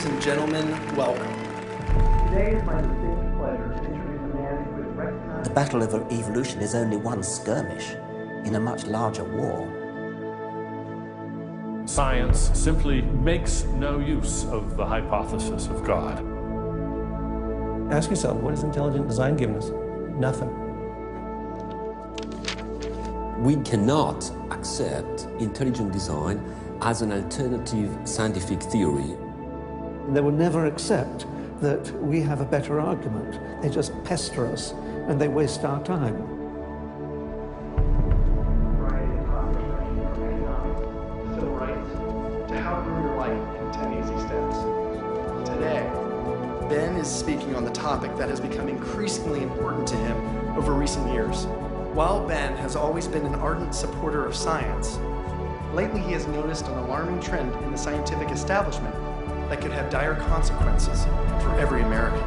and gentlemen, welcome. Today is my distinct pleasure to introduce a man who is recognized. The battle of evolution is only one skirmish in a much larger war. Science simply makes no use of the hypothesis of God. Ask yourself, what has intelligent design given us? Nothing. We cannot accept intelligent design as an alternative scientific theory. They will never accept that we have a better argument. They just pester us and they waste our time. Civil rights, to how to ruin your life in 10 easy steps. Today, Ben is speaking on the topic that has become increasingly important to him over recent years. While Ben has always been an ardent supporter of science, lately he has noticed an alarming trend in the scientific establishment that could have dire consequences for every American.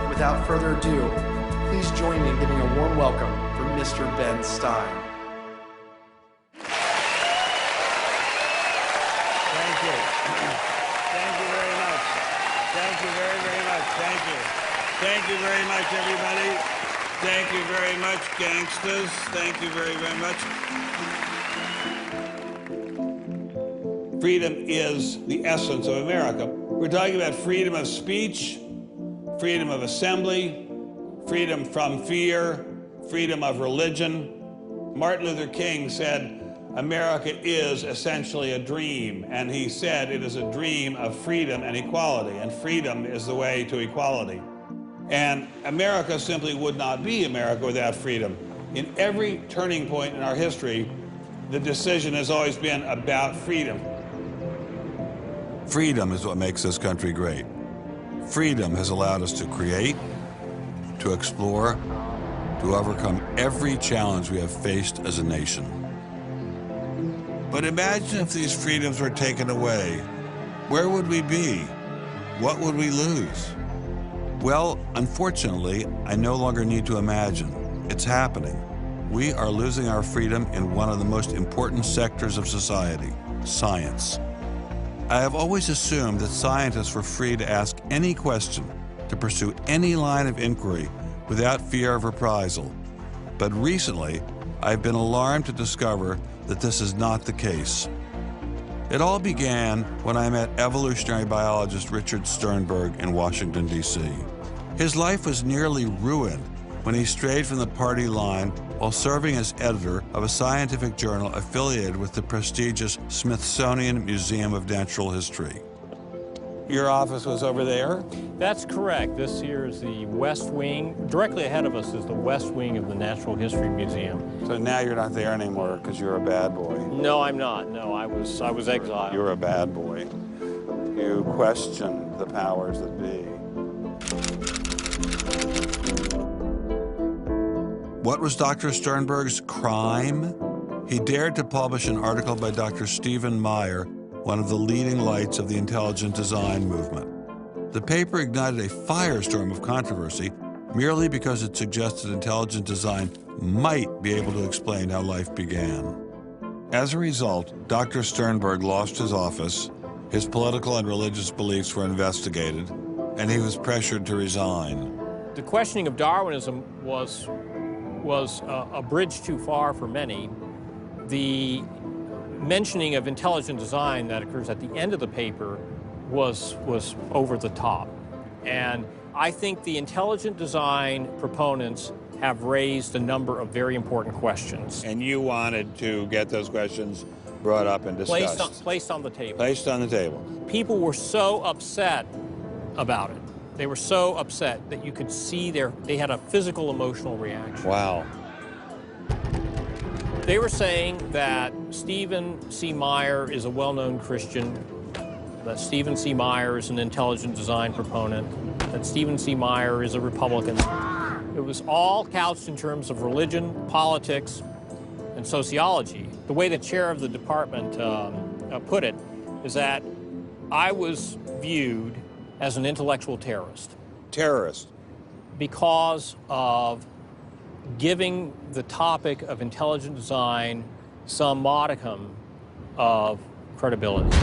Without further ado, please join me in giving a warm welcome for Mr. Ben Stein. Thank you. Thank you very much. Thank you very, very much. Thank you. Thank you very much, everybody. Thank you very much, gangsters. Thank you very, very much. Freedom is the essence of America. We're talking about freedom of speech, freedom of assembly, freedom from fear, freedom of religion. Martin Luther King said, America is essentially a dream, and he said it is a dream of freedom and equality, and freedom is the way to equality. And America simply would not be America without freedom. In every turning point in our history, the decision has always been about freedom. Freedom is what makes this country great. Freedom has allowed us to create, to explore, to overcome every challenge we have faced as a nation. But imagine if these freedoms were taken away. Where would we be? What would we lose? Well, unfortunately, I no longer need to imagine. It's happening. We are losing our freedom in one of the most important sectors of society, science. I have always assumed that scientists were free to ask any question, to pursue any line of inquiry without fear of reprisal. But recently, I've been alarmed to discover that this is not the case. It all began when I met evolutionary biologist Richard Sternberg in Washington, D.C. His life was nearly ruined when he strayed from the party line while serving as editor of a scientific journal affiliated with the prestigious Smithsonian Museum of Natural History. Your office was over there? That's correct. This here is the West Wing. Directly ahead of us is the West Wing of the Natural History Museum. So now you're not there anymore because you're a bad boy. No, I'm not. No, I was exiled. You're a bad boy. You question the powers that be. What was Dr. Sternberg's crime? He dared to publish an article by Dr. Stephen Meyer, one of the leading lights of the intelligent design movement. The paper ignited a firestorm of controversy merely because it suggested intelligent design might be able to explain how life began. As a result, Dr. Sternberg lost his office, his political and religious beliefs were investigated, and he was pressured to resign. The questioning of Darwinism was a bridge too far for many. The mentioning of intelligent design that occurs at the end of the paper was over the top. And I think the intelligent design proponents have raised a number of very important questions. And you wanted to get those questions brought up and discussed. Placed on the table. Placed on the table. People were so upset about it. They were so upset that you could see they had a physical, emotional reaction. Wow. They were saying that Stephen C. Meyer is a well-known Christian, that Stephen C. Meyer is an intelligent design proponent, that Stephen C. Meyer is a Republican. It was all couched in terms of religion, politics, and sociology. The way the chair of the department put it is that I was viewed as an intellectual terrorist. Terrorist? Because of giving the topic of intelligent design some modicum of credibility.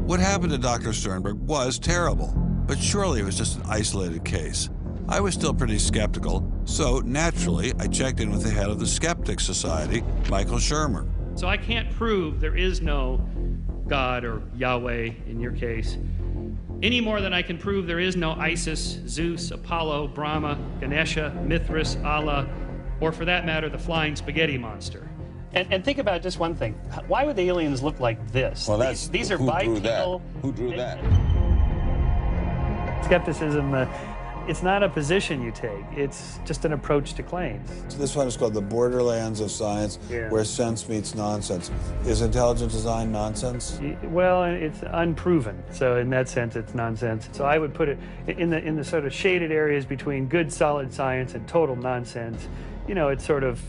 What happened to Dr. Sternberg was terrible, but surely it was just an isolated case. I was still pretty skeptical, so naturally I checked in with the head of the Skeptics Society, Michael Shermer. So I can't prove there is no God, or Yahweh in your case, any more than I can prove there is no Isis, Zeus, Apollo, Brahma, Ganesha, Mithras, Allah, or for that matter, the flying spaghetti monster. And think about just one thing. Why would the aliens look like this? Well, these are bipedal. Who drew that? Skepticism, it's not a position you take. It's just an approach to claims. This one is called the borderlands of science, where sense meets nonsense. Is intelligent design nonsense? Well, it's unproven. So in that sense, it's nonsense. So I would put it in the sort of shaded areas between good, solid science and total nonsense. You know, it's sort of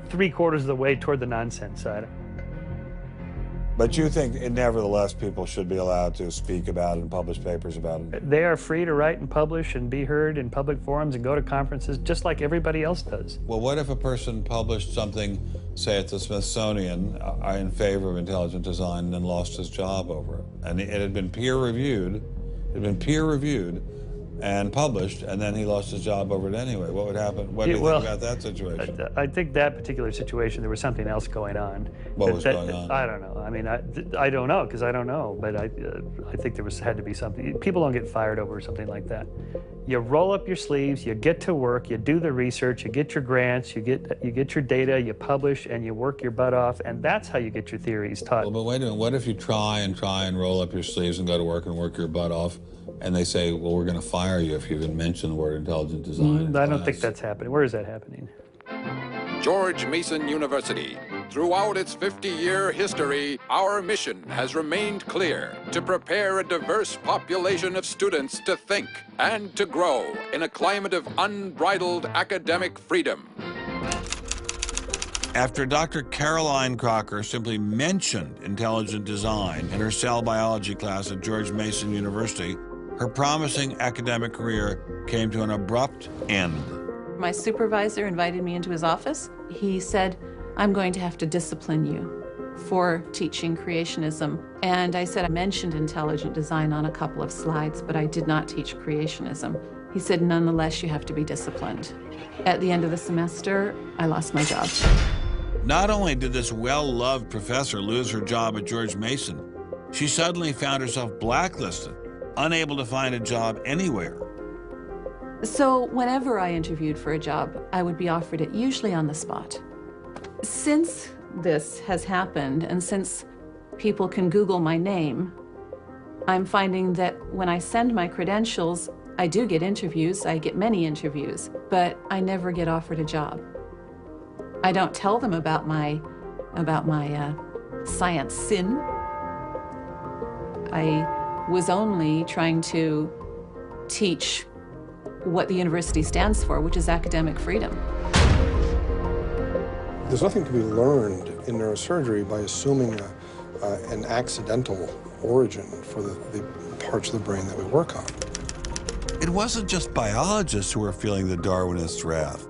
3/4 of the way toward the nonsense side. But you think, nevertheless, people should be allowed to speak about it and publish papers about it? They are free to write and publish and be heard in public forums and go to conferences just like everybody else does. Well, what if a person published something, say at the Smithsonian, in favor of intelligent design and then lost his job over it? And it had been peer-reviewed, and published, and then he lost his job over it anyway. What would happen? What do you think about that situation? I think that particular situation, there was something else going on. What was going on? I don't know. I mean, I don't know, because I don't know, but I think there had to be something. People don't get fired over something like that. You roll up your sleeves, you get to work, you do the research, you get your grants, you get your data, you publish, and you work your butt off, and that's how you get your theories taught. Well, but wait a minute. What if you try and roll up your sleeves and go to work and work your butt off, and they say, well, we're going to fire you if you even mention the word intelligent design? I don't think that's happening. Where is that happening? George Mason University. Throughout its 50-year history, our mission has remained clear: to prepare a diverse population of students to think and to grow in a climate of unbridled academic freedom. After Dr. Caroline Crocker simply mentioned intelligent design in her cell biology class at George Mason University, her promising academic career came to an abrupt end. My supervisor invited me into his office. He said, "I'm going to have to discipline you for teaching creationism." And I said, I mentioned intelligent design on a couple of slides, but I did not teach creationism. He said, "Nonetheless, you have to be disciplined." At the end of the semester, I lost my job. Not only did this well-loved professor lose her job at George Mason, she suddenly found herself blacklisted, unable to find a job anywhere. So whenever I interviewed for a job, I would be offered it, usually on the spot. Since this has happened, and since people can Google my name, I'm finding that when I send my credentials, I do get interviews, I get many interviews, but I never get offered a job. I don't tell them about my science sin. I was only trying to teach what the university stands for, which is academic freedom. There's nothing to be learned in neurosurgery by assuming an accidental origin for the parts of the brain that we work on. It wasn't just biologists who were feeling the Darwinist wrath.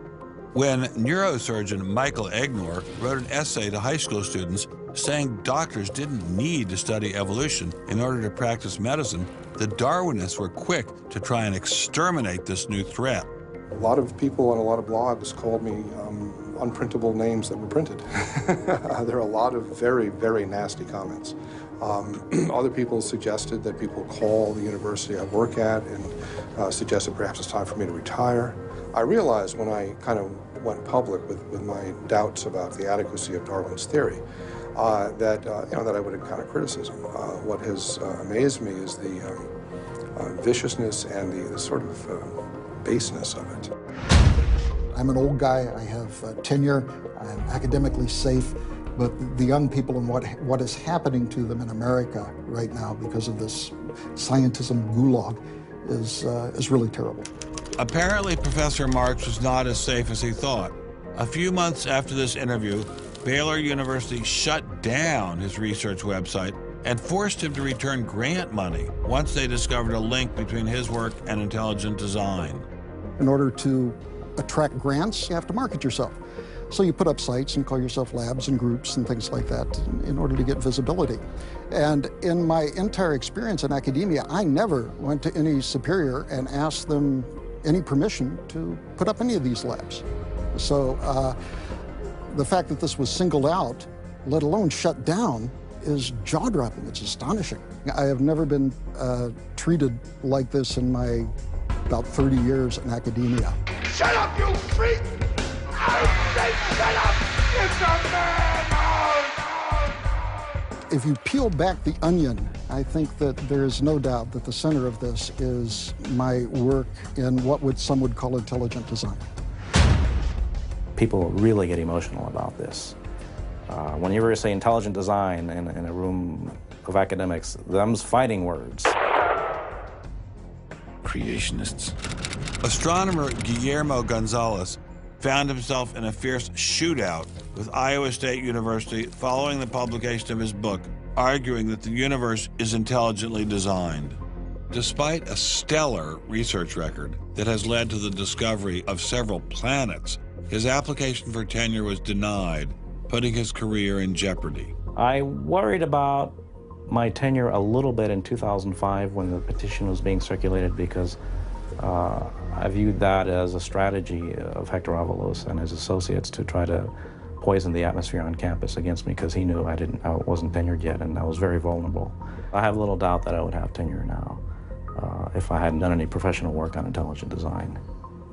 When neurosurgeon Michael Egnor wrote an essay to high school students saying doctors didn't need to study evolution in order to practice medicine, the Darwinists were quick to try and exterminate this new threat. A lot of people on a lot of blogs called me unprintable names that were printed. There are a lot of very, very nasty comments. Other people suggested that people call the university I work at and suggested perhaps it's time for me to retire. I realized when I kind of went public with my doubts about the adequacy of Darwin's theory that I would encounter criticism. What has amazed me is the viciousness and the sort of baseness of it. I'm an old guy. I have tenure. I'm academically safe. But the young people and what is happening to them in America right now because of this scientism gulag is really terrible. Apparently, Professor Marks was not as safe as he thought. A few months after this interview, Baylor University shut down his research website and forced him to return grant money once they discovered a link between his work and intelligent design. In order to attract grants, you have to market yourself. So you put up sites and call yourself labs and groups and things like that in order to get visibility. And in my entire experience in academia, I never went to any superior and asked them any permission to put up any of these labs. So the fact that this was singled out, let alone shut down, is jaw-dropping. It's astonishing. I have never been treated like this in my about 30 years in academia. Shut up, you freak! I say shut up! It's a man! If you peel back the onion, I think that there is no doubt that the center of this is my work in what some would call intelligent design. People really get emotional about this. Whenever you say intelligent design in a room of academics, them's fighting words. Creationists. Astronomer Guillermo Gonzalez found himself in a fierce shootout with Iowa State University following the publication of his book, arguing that the universe is intelligently designed. Despite a stellar research record that has led to the discovery of several planets, his application for tenure was denied, putting his career in jeopardy. I worried about my tenure a little bit in 2005 when the petition was being circulated because I viewed that as a strategy of Hector Avalos and his associates to try to poison the atmosphere on campus against me because he knew I wasn't tenured yet and I was very vulnerable. I have little doubt that I would have tenure now if I hadn't done any professional work on intelligent design.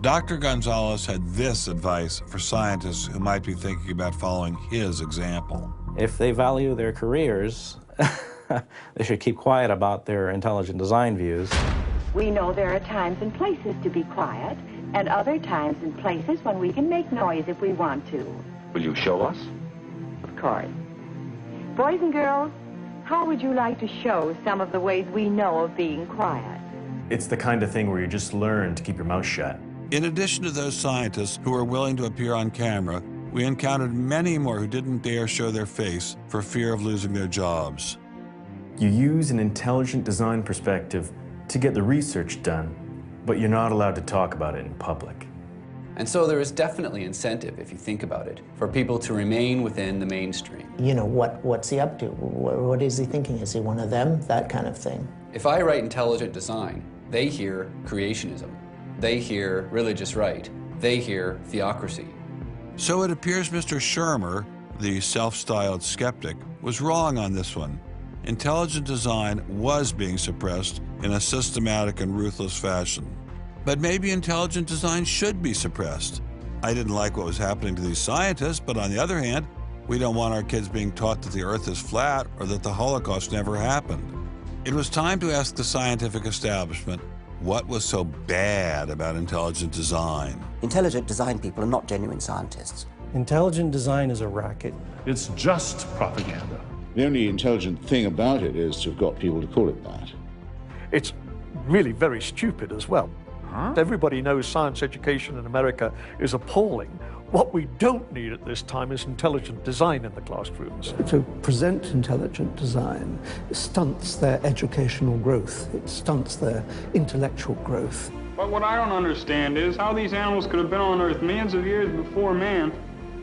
Dr. Gonzalez had this advice for scientists who might be thinking about following his example. If they value their careers, they should keep quiet about their intelligent design views. We know there are times and places to be quiet, and other times and places when we can make noise if we want to. Will you show us? Of course. Boys and girls, how would you like to show some of the ways we know of being quiet? It's the kind of thing where you just learn to keep your mouth shut. In addition to those scientists who were willing to appear on camera, we encountered many more who didn't dare show their face for fear of losing their jobs. You use an intelligent design perspective to get the research done, but you're not allowed to talk about it in public. And so there is definitely incentive, if you think about it, for people to remain within the mainstream. You know, what's he up to? What is he thinking? Is he one of them? That kind of thing. If I write intelligent design, they hear creationism. They hear religious right. They hear theocracy. So it appears Mr. Shermer, the self-styled skeptic, was wrong on this one. Intelligent design was being suppressed in a systematic and ruthless fashion. But maybe intelligent design should be suppressed. I didn't like what was happening to these scientists, but on the other hand, we don't want our kids being taught that the Earth is flat or that the Holocaust never happened. It was time to ask the scientific establishment what was so bad about intelligent design. Intelligent design people are not genuine scientists. Intelligent design is a racket. It's just propaganda. The only intelligent thing about it is to have got people to call it that. It's really very stupid as well. Everybody knows science education in America is appalling. What we don't need at this time is intelligent design in the classrooms. To present intelligent design stunts their educational growth. It stunts their intellectual growth. But what I don't understand is how these animals could have been on Earth millions of years before man.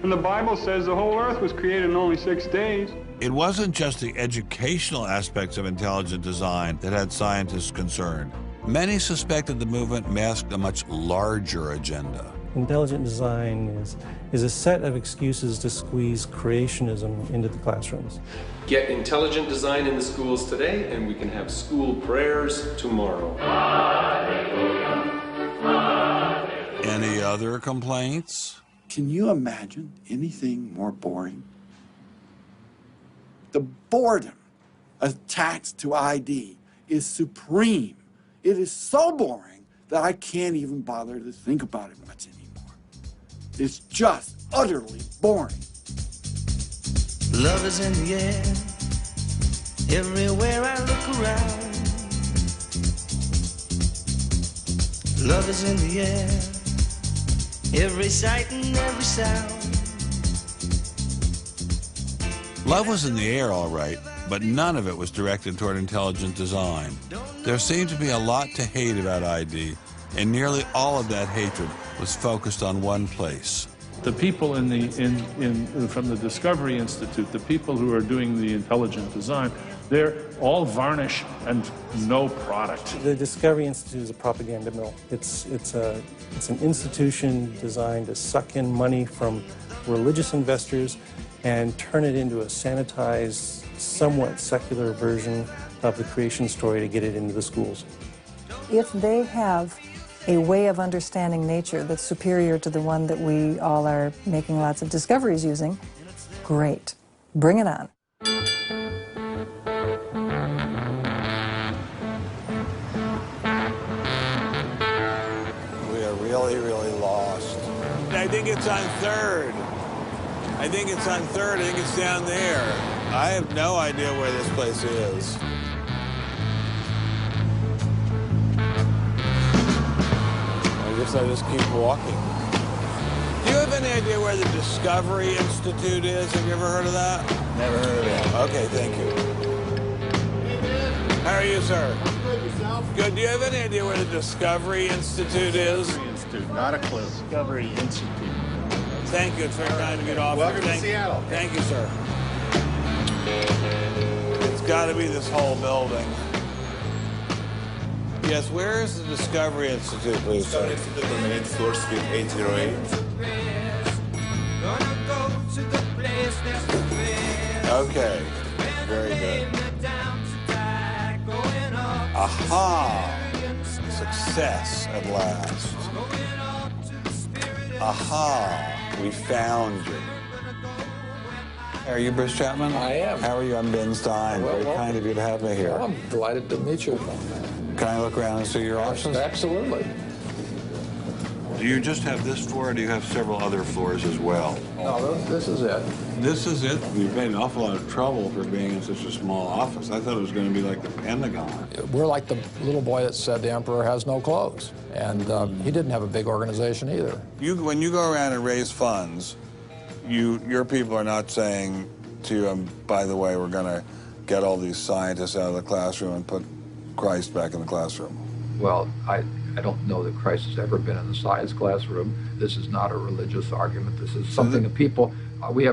And the Bible says the whole Earth was created in only 6 days. It wasn't just the educational aspects of intelligent design that had scientists concerned. Many suspected the movement masked a much larger agenda. Intelligent design is a set of excuses to squeeze creationism into the classrooms. Get intelligent design in the schools today, and we can have school prayers tomorrow. Any other complaints? Can you imagine anything more boring? The boredom attached to ID is supreme. It is so boring that I can't even bother to think about it much anymore. It's just utterly boring. Love is in the air, everywhere I look around. Love is in the air, every sight and every sound. Love was in the air, all right, but none of it was directed toward intelligent design. There seemed to be a lot to hate about ID, and nearly all of that hatred was focused on one place: The people from the Discovery Institute, the people who are doing the intelligent design, they're all varnish and no product. The Discovery Institute is a propaganda mill. It's an institution designed to suck in money from religious investors and turn it into a sanitized, somewhat secular version of the creation story to get it into the schools. If they have a way of understanding nature that's superior to the one that we all are making lots of discoveries using, great. Bring it on. We are really, really lost. I think it's on 3rd. I think it's on 3rd. I think it's down there. I have no idea where this place is. I guess I just keep walking. Do you have any idea where the Discovery Institute is? Have you ever heard of that? Never heard of it. Okay, thank you. How are you, sir? Good, yourself? Good. Do you have any idea where the Discovery Institute is? Discovery Institute, not a clue. Discovery Institute. Thank you. It's very kind to get off. Welcome to Seattle. Thank you, sir. It's got to be this whole building. Yes, where is the Discovery Institute, please, sir? Discovery Institute on the 8th floor, suite 808. Okay, very good. Aha! Success at last. Aha! We found you. Are you Bruce Chapman? I am. How are you? I'm Ben Stein. Well, very kind of you to have me here. Well, I'm delighted to meet you. Can I look around and see your office? Absolutely. Do you just have this floor, or do you have several other floors as well? No, this is it. This is it? You've made an awful lot of trouble for being in such a small office. I thought it was going to be like the Pentagon. We're like the little boy that said the emperor has no clothes. And he didn't have a big organization either. When you go around and raise funds, your people are not saying to you, by the way, we're going to get all these scientists out of the classroom and put Christ back in the classroom. Well, I don't know that Christ has ever been in the science classroom. This is not a religious argument. This is something that people, we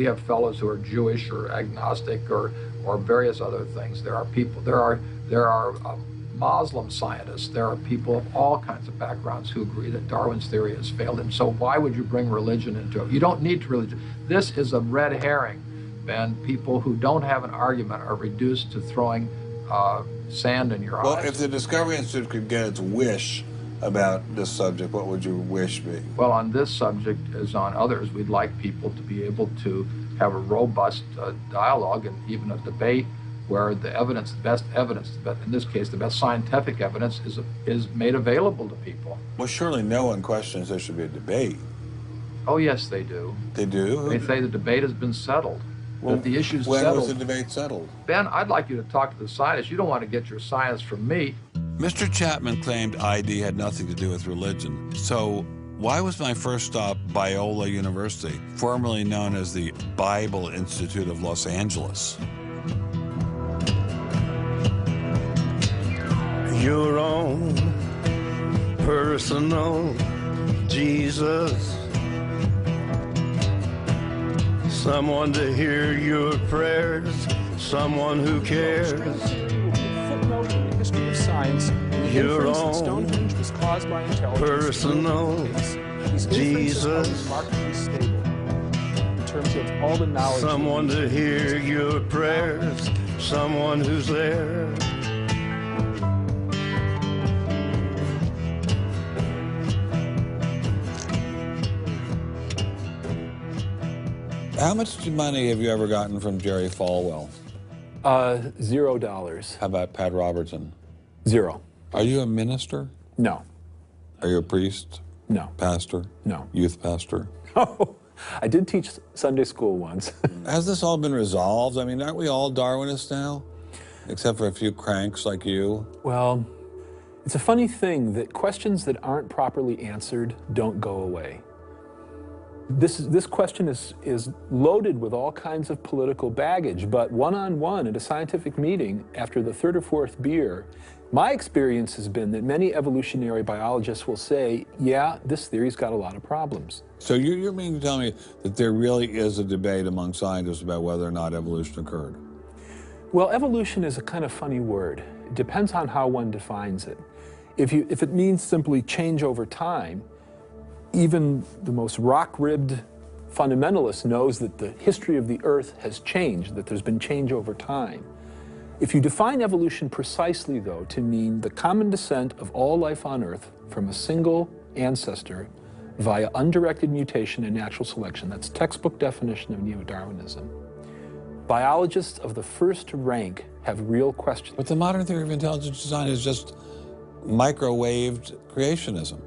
have fellows who are Jewish or agnostic or various other things. There are people, there are Muslim scientists. There are people of all kinds of backgrounds who agree that Darwin's theory has failed. And so why would you bring religion into it? You don't need religion. This is a red herring, Ben. People who don't have an argument are reduced to throwing sand in your eyes. Well, if the Discovery Institute could get its wish about this subject, what would your wish be? Well, on this subject, as on others, we'd like people to be able to have a robust dialogue and even a debate where the evidence, the best evidence, in this case, the best scientific evidence is made available to people. Well, surely no one questions there should be a debate. Oh, yes, they do. They do? They say the debate has been settled. Well, that the issue's when settled. was the debate settled? Ben, I'd like you to talk to the scientists. You don't want to get your science from me. Mr. Chapman claimed ID had nothing to do with religion. So why was my first stop Biola University, formerly known as the Bible Institute of Los Angeles? Your own personal Jesus. Someone to hear your prayers, someone who cares. Footnote in the history of science, Your own Stonehenge was caused by intelligence. personal Jesus. Are remarkably stable in terms of all the knowledge. Someone to hear your prayers, someone who's there. How much money have you ever gotten from Jerry Falwell? $0. How about Pat Robertson? 0. Are you a minister? No. Are you a priest? No. Pastor? No. Youth pastor? Oh, I did teach Sunday school once. Has this all been resolved? I mean, aren't we all Darwinists now? Except for a few cranks like you? Well, it's a funny thing that questions that aren't properly answered don't go away. This question is loaded with all kinds of political baggage, but one-on-one at a scientific meeting after the third or fourth beer, My experience has been that many evolutionary biologists will say, yeah, this theory's got a lot of problems. So you're meaning to tell me that there really is a debate among scientists about whether or not evolution occurred? Well, evolution is a kind of funny word. It depends on how one defines it. If it means simply change over time, even the most rock-ribbed fundamentalist knows that the history of the Earth has changed, that there's been change over time. If you define evolution precisely, though, to mean the common descent of all life on Earth from a single ancestor via undirected mutation and natural selection, that's textbook definition of neo-Darwinism, biologists of the first rank have real questions. But the modern theory of intelligent design is just microwaved creationism.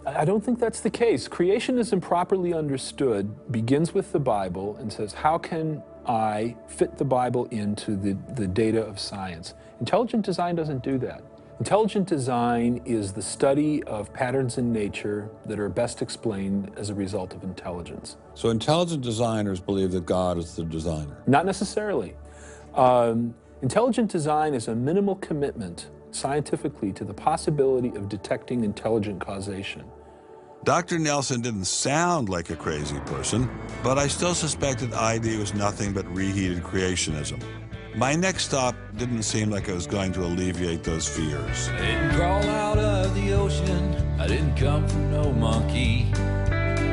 I don't think that's the case. Creationism, properly understood, begins with the Bible and says, how can I fit the Bible into the data of science? Intelligent design doesn't do that. Intelligent design is the study of patterns in nature that are best explained as a result of intelligence. So intelligent designers believe that God is the designer? Not necessarily. Intelligent design is a minimal commitment scientifically to the possibility of detecting intelligent causation. Dr. Nelson didn't sound like a crazy person, but I still suspected ID was nothing but reheated creationism. My next stop didn't seem like it was going to alleviate those fears. I didn't crawl out of the ocean, I didn't come from no monkey.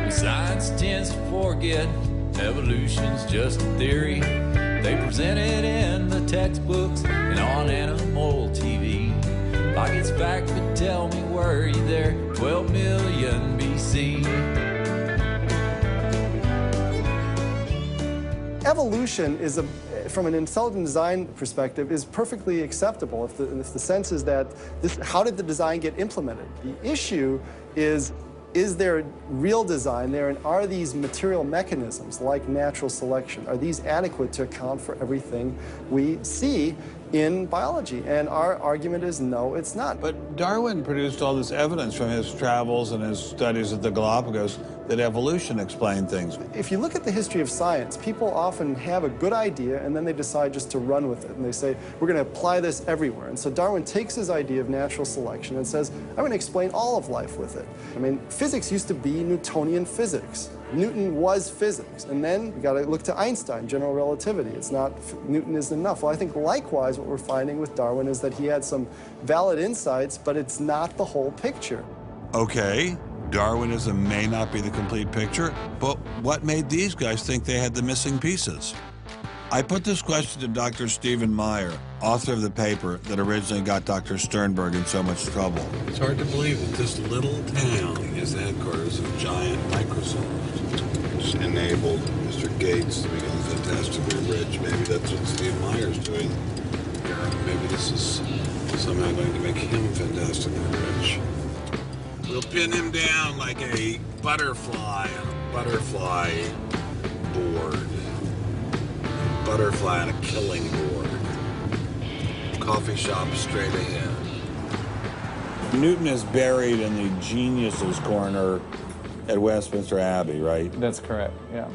Science tends to forget evolution's just a theory. They present it in the textbooks and on animal TV. Like it's fact, but tell me, were you there 12 million BC? Evolution is, from an intelligent design perspective, is perfectly acceptable if the sense is that how did the design get implemented? The issue is there real design there, and are these material mechanisms like natural selection, are these adequate to account for everything we see in biology? And our argument is no, it's not. But Darwin produced all this evidence from his travels and his studies at the Galapagos that evolution explained things. If you look at the history of science, people often have a good idea and then they decide just to run with it. And they say, we're going to apply this everywhere. And so Darwin takes his idea of natural selection and says, I'm going to explain all of life with it. I mean, physics used to be Newtonian physics. Newton was physics. And then you got to look to Einstein, general relativity. It's not, Newton isn't enough. Well, I think likewise what we're finding with Darwin is that he had some valid insights, but it's not the whole picture. Okay, Darwinism may not be the complete picture, but what made these guys think they had the missing pieces? I put this question to Dr. Stephen Meyer, author of the paper that originally got Dr. Sternberg in so much trouble. It's hard to believe that this little town is the headquarters of giant Microsoft, which enabled Mr. Gates to become fantastically rich. Maybe that's what Steve Meyer's doing. Maybe this is somehow going to make him fantastically rich. We'll pin him down like a butterfly on a butterfly board. A butterfly on a killing board. Coffee shop straight ahead. Newton is buried in the geniuses corner at Westminster Abbey, right? That's correct, yeah.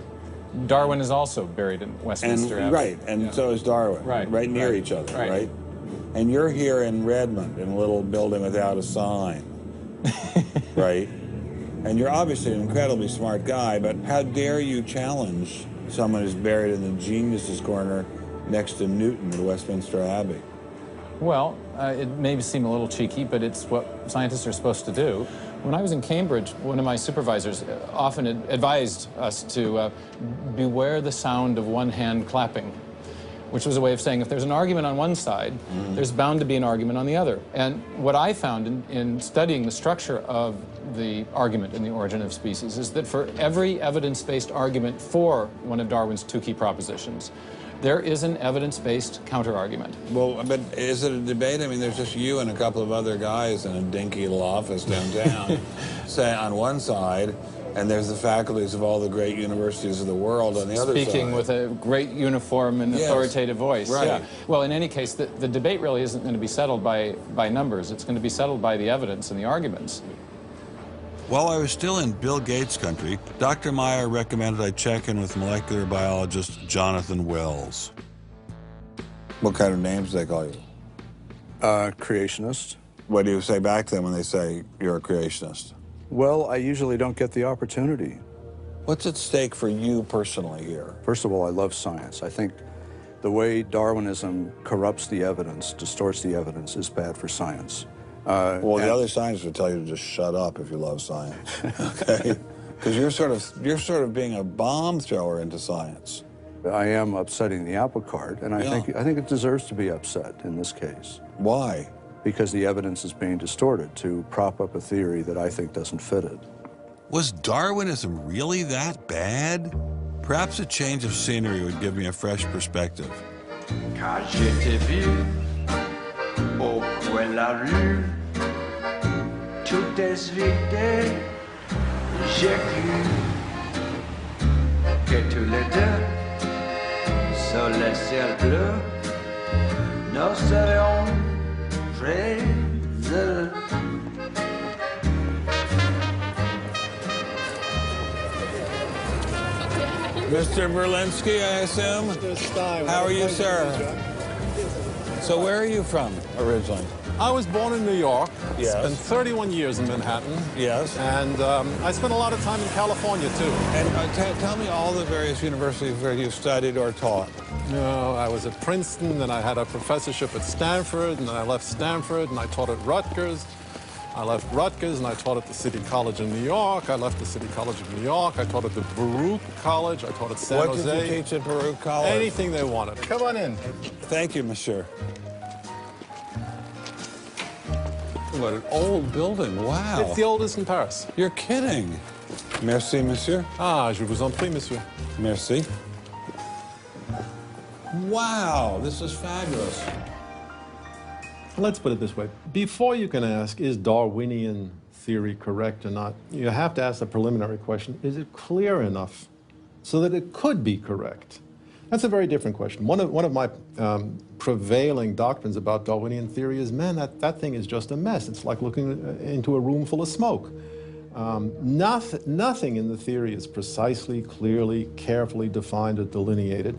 Darwin is also buried in Westminster Abbey. Right, and so is Darwin. Right near each other, right? And you're here in Redmond in a little building without a sign. Right? And you're obviously an incredibly smart guy, but how dare you challenge someone who's buried in the geniuses corner next to Newton at Westminster Abbey? Well, it may seem a little cheeky, but it's what scientists are supposed to do. When I was in Cambridge, one of my supervisors often advised us to beware the sound of one hand clapping, which was a way of saying if there's an argument on one side, there's bound to be an argument on the other. And what I found in studying the structure of the argument in The Origin of Species is that for every evidence-based argument for one of Darwin's two key propositions, there is an evidence-based counter-argument. Well, but is it a debate? I mean, there's just you and a couple of other guys in a dinky little office downtown, say on one side, and there's the faculties of all the great universities of the world on the other side. Speaking with a great uniform and authoritative voice. Right. Yeah. Well, in any case, the debate really isn't going to be settled by numbers. It's going to be settled by the evidence and the arguments. While I was still in Bill Gates country, Dr. Meyer recommended I check in with molecular biologist Jonathan Wells. What kind of names do they call you? Creationist. What do you say back to them when they say you're a creationist? Well, I usually don't get the opportunity. What's at stake for you personally here? First of all, I love science. I think the way Darwinism corrupts the evidence, distorts the evidence, is bad for science. Well, the other scientists would tell you to just shut up if you love science, okay? Because you're sort of being a bomb thrower into science. I am upsetting the apple cart, and I think it deserves to be upset in this case. Why? Because the evidence is being distorted to prop up a theory that I think doesn't fit it. Was Darwinism really that bad? Perhaps a change of scenery would give me a fresh perspective. Quand je t'ai vu au coin de la rue, tout est vide, j'ai cru que tous les deux, sur le ciel bleu, nous serions très heureux. Mr. Berlinski, I assume? How are you, sir? So where are you from originally? I was born in New York. Yes. Spent 31 years in Manhattan. Yes. And I spent a lot of time in California, too. And tell me all the various universities where you studied or taught. No, I was at Princeton, then I had a professorship at Stanford, and then I left Stanford, and I taught at Rutgers. I left Rutgers, and I taught at the City College in New York. I left the City College of New York. I taught at the Baruch College. I taught at San Jose. What did you teach at Baruch College? Anything they wanted. Come on in. Thank you, monsieur. What an old building, wow. It's the oldest in Paris. You're kidding. Merci, monsieur. Ah, je vous en prie, monsieur. Merci. Wow, this is fabulous. Let's put it this way. Before you can ask, is Darwinian theory correct or not, you have to ask the preliminary question, is it clear enough so that it could be correct? That's a very different question. One of my prevailing doctrines about Darwinian theory is, man, that thing is just a mess. It's like looking into a room full of smoke. Nothing in the theory is precisely, clearly, carefully defined or delineated.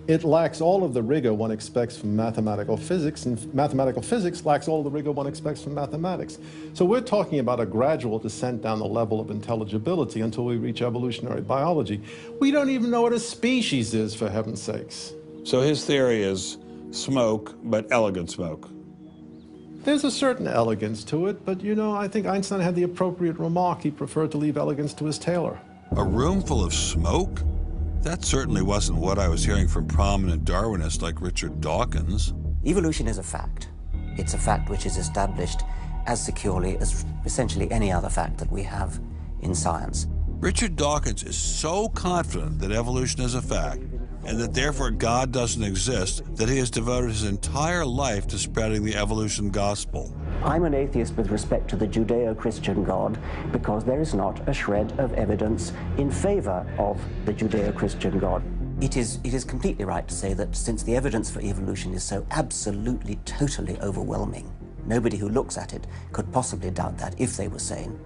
It lacks all of the rigor one expects from mathematical physics, and mathematical physics lacks all of the rigor one expects from mathematics. So we're talking about a gradual descent down the level of intelligibility until we reach evolutionary biology. We don't even know what a species is, for heaven's sakes. So his theory is smoke, but elegant smoke. There's a certain elegance to it, but you know, I think Einstein had the appropriate remark. He preferred to leave elegance to his tailor. A room full of smoke? That certainly wasn't what I was hearing from prominent Darwinists like Richard Dawkins. Evolution is a fact. It's a fact which is established as securely as essentially any other fact that we have in science. Richard Dawkins is so confident that evolution is a fact, and that therefore God doesn't exist, that he has devoted his entire life to spreading the evolution gospel. I'm an atheist with respect to the Judeo-Christian God because there is not a shred of evidence in favor of the Judeo-Christian God. It is completely right to say that since the evidence for evolution is so absolutely, totally overwhelming, nobody who looks at it could possibly doubt that if they were sane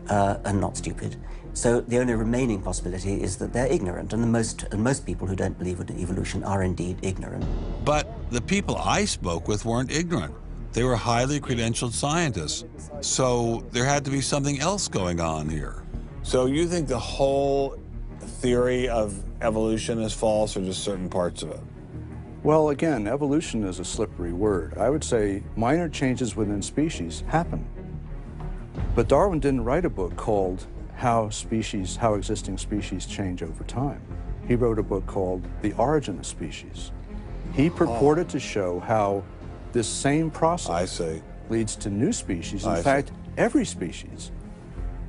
and not stupid. So the only remaining possibility is that they're ignorant, and most people who don't believe in evolution are indeed ignorant. But the people I spoke with weren't ignorant. They were highly credentialed scientists. So there had to be something else going on here. So you think the whole theory of evolution is false, or just certain parts of it? Well, again, evolution is a slippery word. I would say minor changes within species happen. But Darwin didn't write a book called how existing species change over time. He wrote a book called The Origin of Species. He purported to show how this same process leads to new species, in fact, every species.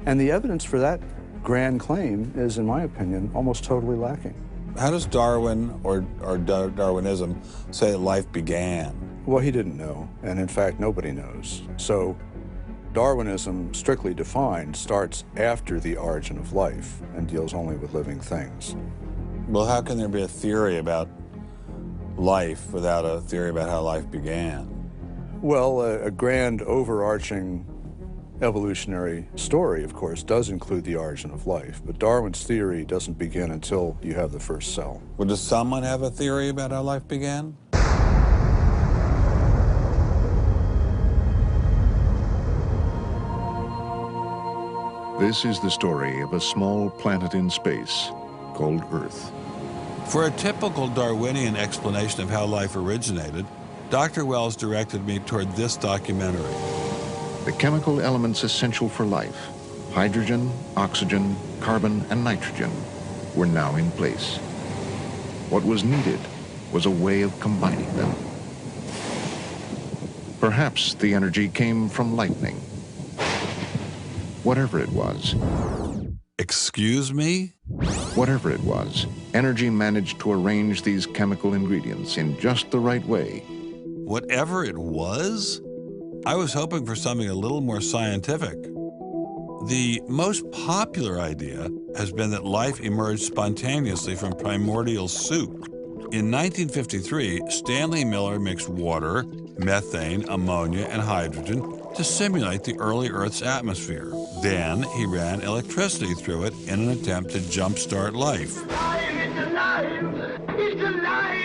And the evidence for that grand claim is, in my opinion, almost totally lacking. How does Darwin or Darwinism say life began? Well, he didn't know, and in fact, nobody knows. So Darwinism, strictly defined, starts after the origin of life and deals only with living things. Well, how can there be a theory about life without a theory about how life began? Well, a grand overarching evolutionary story, of course, does include the origin of life, but Darwin's theory doesn't begin until you have the first cell. Well, does someone have a theory about how life began? This is the story of a small planet in space called Earth. For a typical Darwinian explanation of how life originated, Dr. Wells directed me toward this documentary. The chemical elements essential for life, hydrogen, oxygen, carbon, and nitrogen, were now in place. What was needed was a way of combining them. Perhaps the energy came from lightning. Whatever it was. Excuse me? Whatever it was, energy managed to arrange these chemical ingredients in just the right way. Whatever it was? I was hoping for something a little more scientific. The most popular idea has been that life emerged spontaneously from primordial soup. In 1953, Stanley Miller mixed water, methane, ammonia, and hydrogen to simulate the early Earth's atmosphere. Then he ran electricity through it in an attempt to jumpstart life. It's alive! It's alive!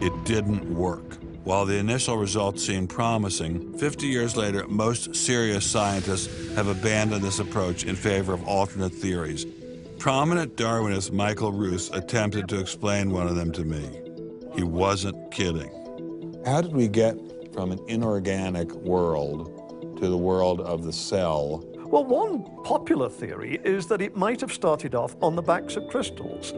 It didn't work. While the initial results seemed promising, 50 years later, most serious scientists have abandoned this approach in favor of alternate theories. Prominent Darwinist Michael Roos attempted to explain one of them to me. He wasn't kidding. How did we get from an inorganic world to the world of the cell? Well, one popular theory is that it might have started off on the backs of crystals.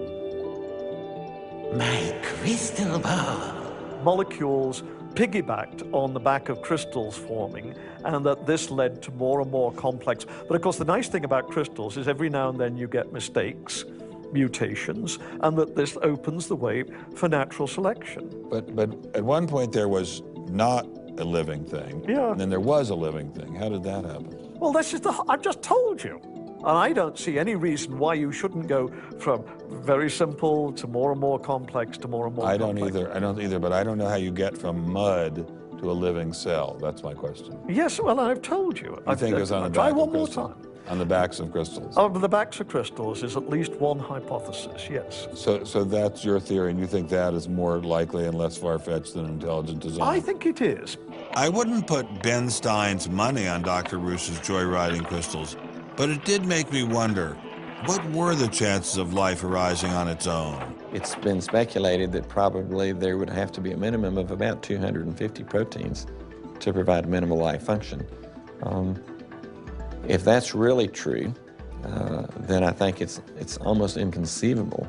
My crystal ball. Molecules piggybacked on the back of crystals forming, and that this led to more and more complex. But of course, the nice thing about crystals is every now and then you get mistakes, mutations, and that this opens the way for natural selection. But at one point there was not a living thing, yeah. And then there was a living thing. How did that happen? Well, that's just I've just told you. And I don't see any reason why you shouldn't go from very simple to more and more complex to more and more complex. I don't either, but I don't know how you get from mud to a living cell. That's my question. Yes, well, I've told you. I think it was on the back try of one more crystals. time. On the backs of crystals. On the backs of crystals is at least one hypothesis, yes. So that's your theory, and you think that is more likely and less far-fetched than intelligent design? I think it is. I wouldn't put Ben Stein's money on Dr. Roos's joyriding crystals, but it did make me wonder, what were the chances of life arising on its own? It's been speculated that probably there would have to be a minimum of about 250 proteins to provide minimal life function. If that's really true, then I think it's almost inconceivable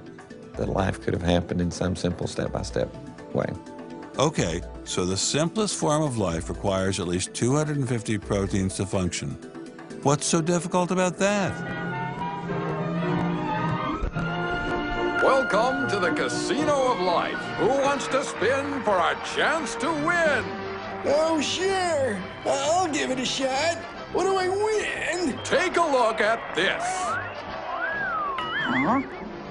that life could have happened in some simple step-by-step way. Okay, so the simplest form of life requires at least 250 proteins to function. What's so difficult about that? Welcome to the Casino of Life. Who wants to spin for a chance to win? Oh, sure. I'll give it a shot. What do I win? Take a look at this. Huh?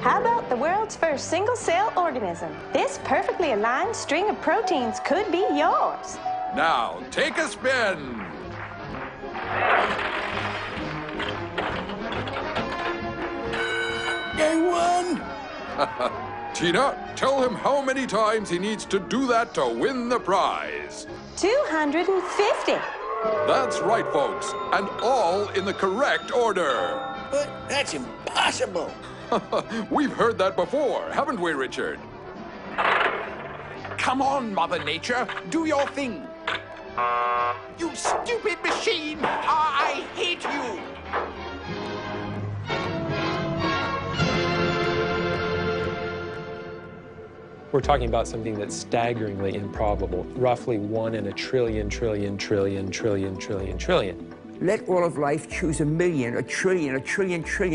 How about the world's first single-cell organism? This perfectly aligned string of proteins could be yours. Now, take a spin. I won. Tina, tell him how many times he needs to do that to win the prize. 250. That's right, folks, and all in the correct order. But that's impossible. We've heard that before, haven't we, Richard? Come on, Mother Nature, do your thing. You stupid machine! I hate you! We're talking about something that's staggeringly improbable, roughly 1 in a trillion. Let all of life choose a million, a trillion.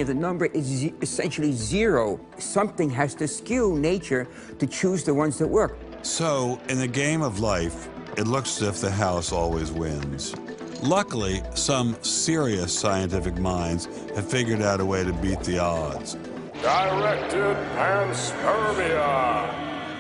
The number is essentially zero. Something has to skew nature to choose the ones that work. So, in the game of life, it looks as if the house always wins. Luckily, some serious scientific minds have figured out a way to beat the odds. Directed panspermia.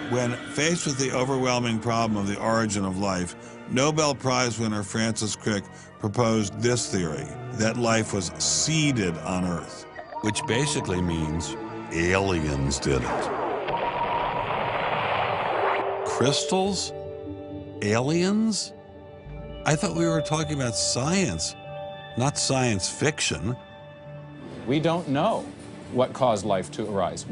When faced with the overwhelming problem of the origin of life, Nobel Prize winner Francis Crick proposed this theory, that life was seeded on Earth, which basically means aliens did it. Crystals? Aliens? I thought we were talking about science. not science fiction. We don't know what caused life to arise.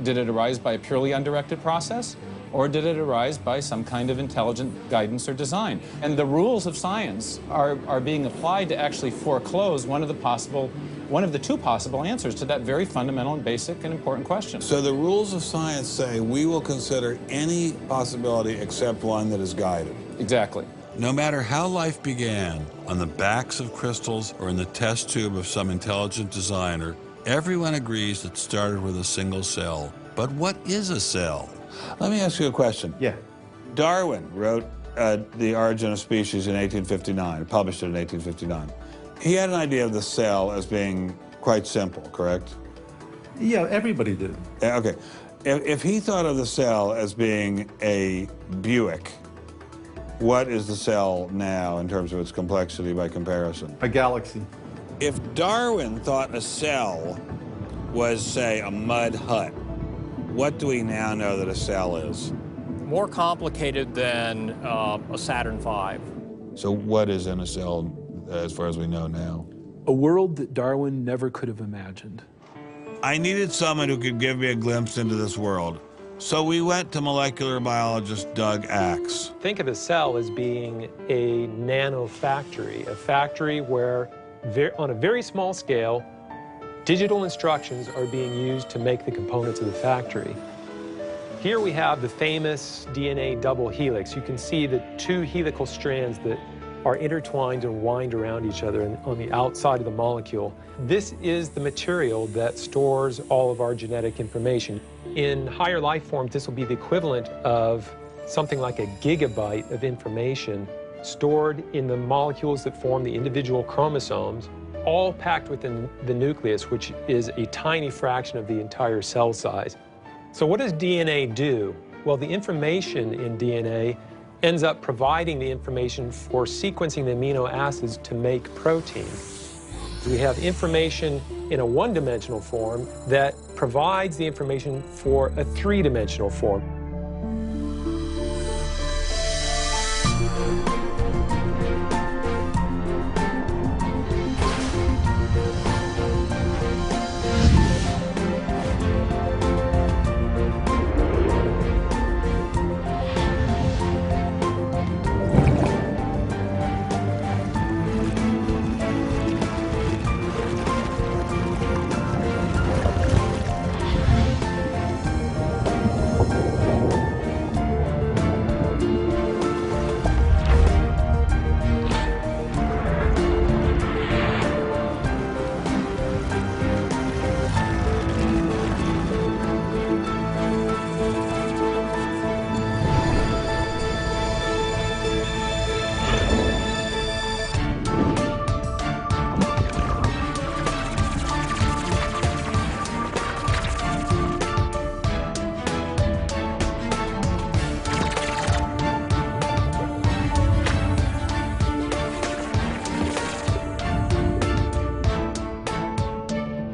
Did it arise by a purely undirected process, or did it arise by some kind of intelligent guidance or design? And the rules of science are being applied to actually foreclose one of the two possible answers to that very fundamental and basic and important question. So the rules of science say we will consider any possibility except one that is guided. Exactly. No matter how life began, on the backs of crystals or in the test tube of some intelligent designer, everyone agrees it started with a single cell. But what is a cell? Let me ask you a question. Yeah. Darwin wrote The Origin of Species in 1859, published it in 1859. He had an idea of the cell as being quite simple, correct? Yeah, everybody did. Okay. If he thought of the cell as being a Buick, what is the cell now in terms of its complexity by comparison? A galaxy. If Darwin thought a cell was, say, a mud hut, what do we now know that a cell is? More complicated than a Saturn V. So what is in a cell as far as we know now? A world that Darwin never could have imagined. I needed someone who could give me a glimpse into this world. So we went to molecular biologist Doug Axe. Think of a cell as being a nanofactory, a factory where, on a very small scale, digital instructions are being used to make the components of the factory. Here we have the famous DNA double helix. You can see the two helical strands that are intertwined and wind around each other on the outside of the molecule. This is the material that stores all of our genetic information. In higher life forms, this will be the equivalent of something like a gigabyte of information stored in the molecules that form the individual chromosomes, all packed within the nucleus, which is a tiny fraction of the entire cell size. So what does DNA do? Well, the information in DNA ends up providing the information for sequencing the amino acids to make protein. We have information in a one-dimensional form that provides the information for a three-dimensional form.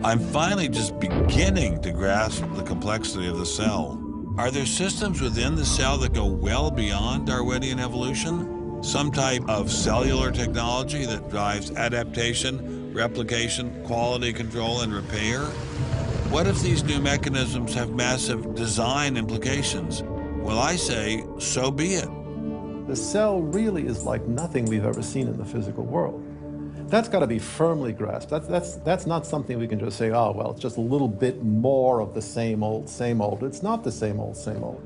I'm finally just beginning to grasp the complexity of the cell. Are there systems within the cell that go well beyond Darwinian evolution? Some type of cellular technology that drives adaptation, replication, quality control, and repair? What if these new mechanisms have massive design implications? Well, I say, so be it. The cell really is like nothing we've ever seen in the physical world. That's got to be firmly grasped. That's not something we can just say, oh, well, it's just a little bit more of the same old, same old. It's not the same old, same old.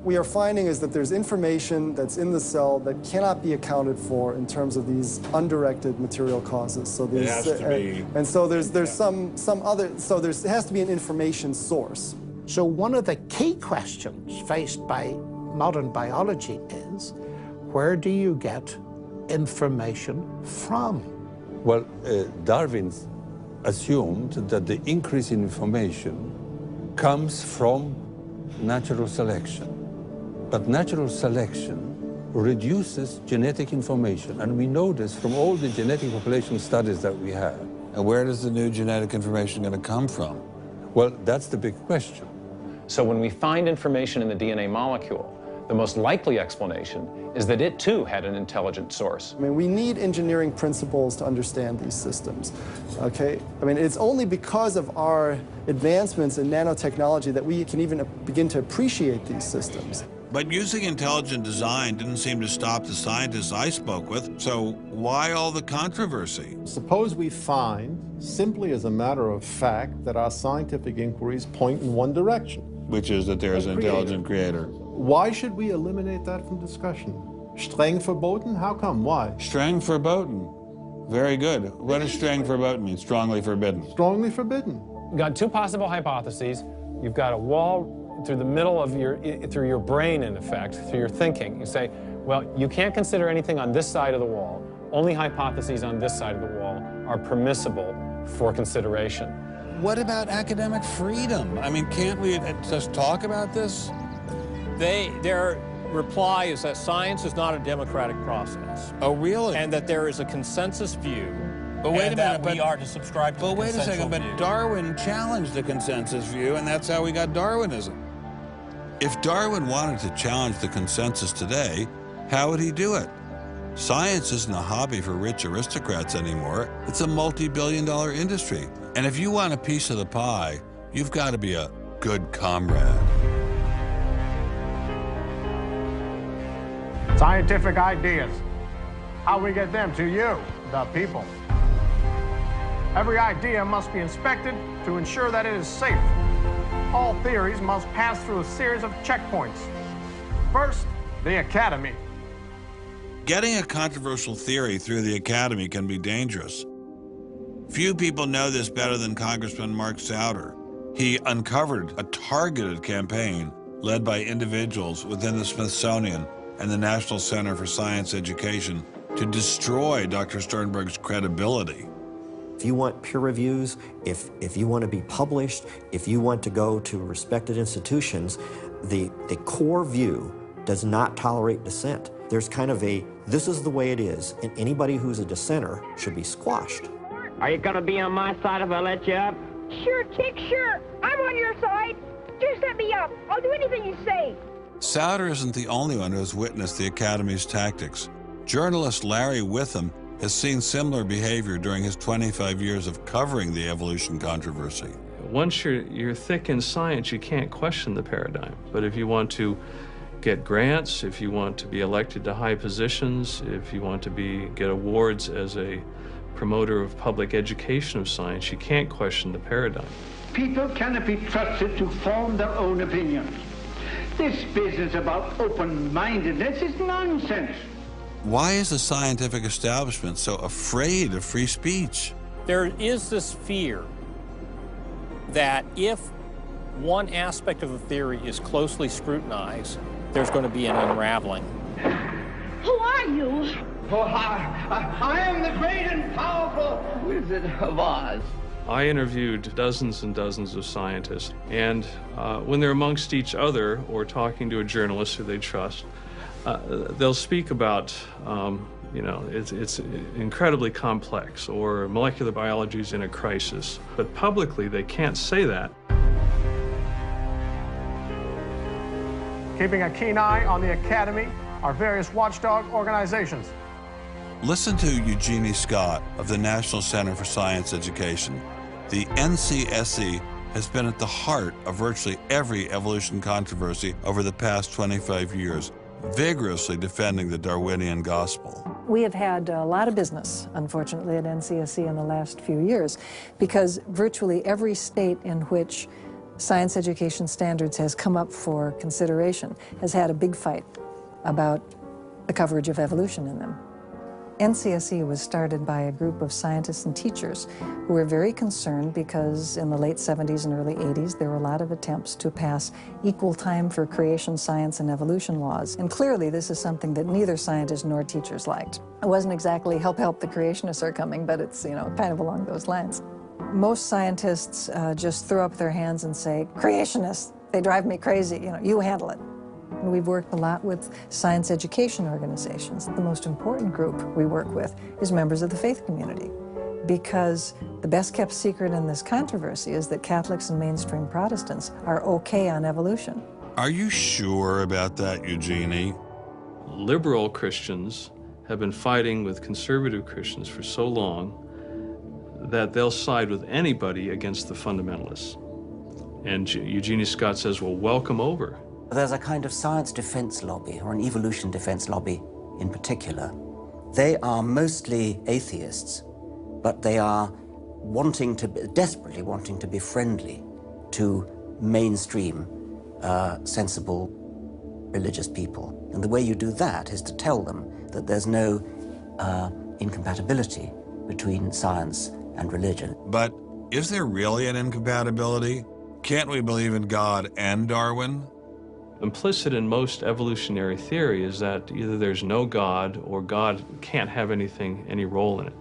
We are finding is that there's information that's in the cell that cannot be accounted for in terms of these undirected material causes. So it has to be, and so there's some other, so there has to be an information source. So one of the key questions faced by modern biology is, where do you get information from? Well, Darwin assumed that the increase in information comes from natural selection. But natural selection reduces genetic information, and we know this from all the genetic population studies that we have. And where does the new genetic information going to come from? Well, that's the big question. So when we find information in the DNA molecule, The most likely explanation is that it too had an intelligent source. I mean, we need engineering principles to understand these systems, okay? I mean, it's only because of our advancements in nanotechnology that we can even begin to appreciate these systems. But using intelligent design didn't seem to stop the scientists I spoke with, so why all the controversy? Suppose we find, simply as a matter of fact, that our scientific inquiries point in one direction. Which is that there is an intelligent creator. Why should we eliminate that from discussion? Streng verboten? How come? Why? Streng verboten. Very good. What does streng verboten mean? Strongly forbidden. Strongly forbidden. You've got two possible hypotheses. You've got a wall through the middle of through your brain, in effect, through your thinking. You say, well, you can't consider anything on this side of the wall. Only hypotheses on this side of the wall are permissible for consideration. What about academic freedom? I mean, can't we just talk about this? Their reply is that science is not a democratic process. Oh, really? And that there is a consensus view. But wait a minute, we are to subscribe to the wait a second, view. but Darwin challenged the consensus view, and that's how we got Darwinism. If Darwin wanted to challenge the consensus today, how would he do it? Science isn't a hobby for rich aristocrats anymore. It's a multi-billion-dollar industry. And if you want a piece of the pie, you've got to be a good comrade. Scientific ideas. How we get them to you, the people. Every idea must be inspected to ensure that it is safe. All theories must pass through a series of checkpoints. First, the Academy. Getting a controversial theory through the Academy can be dangerous. Few people know this better than Congressman Mark Souder. He uncovered a targeted campaign led by individuals within the Smithsonian and the National Center for Science Education to destroy Dr. Sternberg's credibility. If you want peer reviews, if you want to be published, if you want to go to respected institutions, the core view does not tolerate dissent. There's kind of a, this is the way it is, and anybody who's a dissenter should be squashed. Are you going to be on my side if I let you up? Sure, Tick, sure. I'm on your side. Just let me up. I'll do anything you say. Souder isn't the only one who has witnessed the Academy's tactics. Journalist Larry Witham has seen similar behavior during his 25 years of covering the evolution controversy. Once you're thick in science, you can't question the paradigm. But if you want to get grants, if you want to be elected to high positions, if you want to get awards as a promoter of public education of science, you can't question the paradigm. People cannot be trusted to form their own opinions. This business about open-mindedness is nonsense. Why is the scientific establishment so afraid of free speech? There is this fear that if one aspect of the theory is closely scrutinized, there's going to be an unraveling. Who are you? Oh, I am the great and powerful Wizard of Oz. I interviewed dozens and dozens of scientists, and when they're amongst each other or talking to a journalist who they trust, they'll speak about, it's incredibly complex, or molecular biology is in a crisis. But publicly, they can't say that. Keeping a keen eye on the Academy, our various watchdog organizations. Listen to Eugenie Scott of the National Center for Science Education. The NCSE has been at the heart of virtually every evolution controversy over the past 25 years, vigorously defending the Darwinian gospel. We have had a lot of business, unfortunately, at NCSE in the last few years, because virtually every state in which science education standards has come up for consideration has had a big fight about the coverage of evolution in them. NCSE was started by a group of scientists and teachers who were very concerned because in the late 70s and early 80s there were a lot of attempts to pass equal time for creation science and evolution laws. And clearly this is something that neither scientists nor teachers liked. It wasn't exactly help the creationists are coming, but it's, kind of along those lines. Most scientists just throw up their hands and say, creationists, they drive me crazy, you handle it. We've worked a lot with science education organizations. The most important group we work with is members of the faith community, because the best kept secret in this controversy is that Catholics and mainstream Protestants are okay on evolution. Are you sure about that, Eugenie? Liberal Christians have been fighting with conservative Christians for so long that they'll side with anybody against the fundamentalists. And Eugenie Scott says, well, welcome over. There's a kind of science defense lobby, or an evolution defense lobby in particular. They are mostly atheists, but they are desperately wanting to be friendly to mainstream, sensible religious people. And the way you do that is to tell them that there's no incompatibility between science and religion. But is there really an incompatibility? Can't we believe in God and Darwin? Implicit in most evolutionary theory is that either there's no God or God can't have any role in it.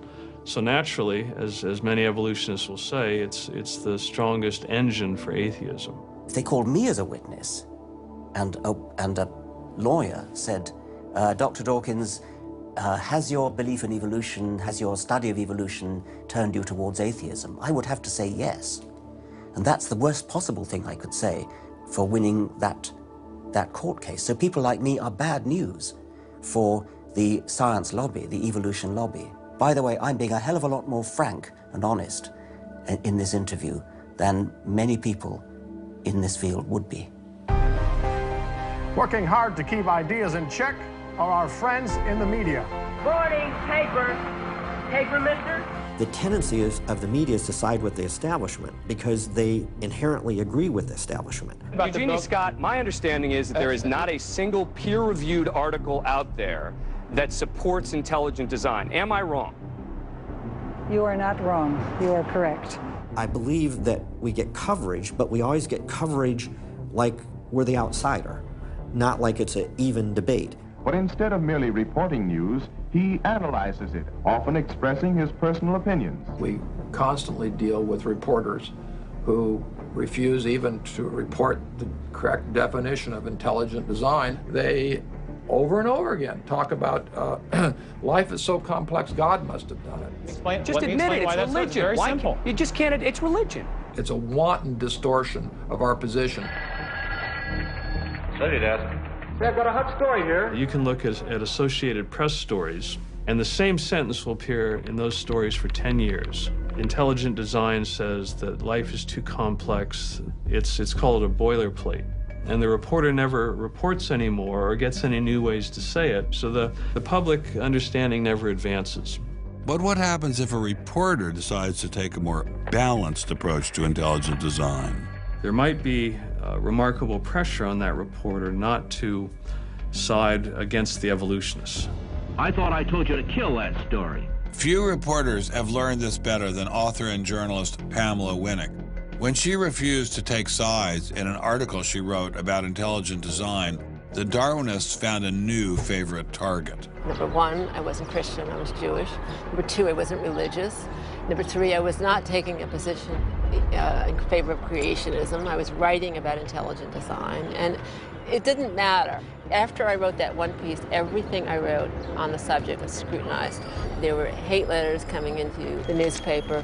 So naturally, as many evolutionists will say, it's the strongest engine for atheism. If they called me as a witness, and a lawyer said, Dr. Dawkins, has your belief in evolution, has your study of evolution turned you towards atheism? I would have to say yes. And that's the worst possible thing I could say for winning that court case. So people like me are bad news for the science lobby, the evolution lobby. By the way, I'm being a hell of a lot more frank and honest in this interview than many people in this field would be. Working hard to keep ideas in check are our friends in the media. Morning, paper. Paper, mister? The tendency of the media is to side with the establishment because they inherently agree with the establishment. Eugenie Scott, my understanding is that there is not a single peer-reviewed article out there that supports intelligent design. Am I wrong? You are not wrong. You are correct. I believe that we get coverage, but we always get coverage like we're the outsider, not like it's an even debate. But instead of merely reporting news, he analyzes it, often expressing his personal opinions. We constantly deal with reporters who refuse even to report the correct definition of intelligent design. They, over and over again, talk about life is so complex, God must have done it. Just admit it, it's religion. Very simple. You just can't, it's religion. It's a wanton distortion of our position. Study desk. I've got a hot story here. You can look at Associated Press stories, and the same sentence will appear in those stories for 10 years. Intelligent design says that life is too complex. It's called a boilerplate. And the reporter never reports anymore or gets any new ways to say it, so the public understanding never advances. But what happens if a reporter decides to take a more balanced approach to intelligent design? There might be remarkable pressure on that reporter not to side against the evolutionists. I thought I told you to kill that story. Few reporters have learned this better than author and journalist Pamela Winnick. When she refused to take sides in an article she wrote about intelligent design, the Darwinists found a new favorite target. Number one, I wasn't Christian, I was Jewish. Number two, I wasn't religious. Number three, I was not taking a position in favor of creationism. I was writing about intelligent design, and it didn't matter. After I wrote that one piece, everything I wrote on the subject was scrutinized. There were hate letters coming into the newspaper.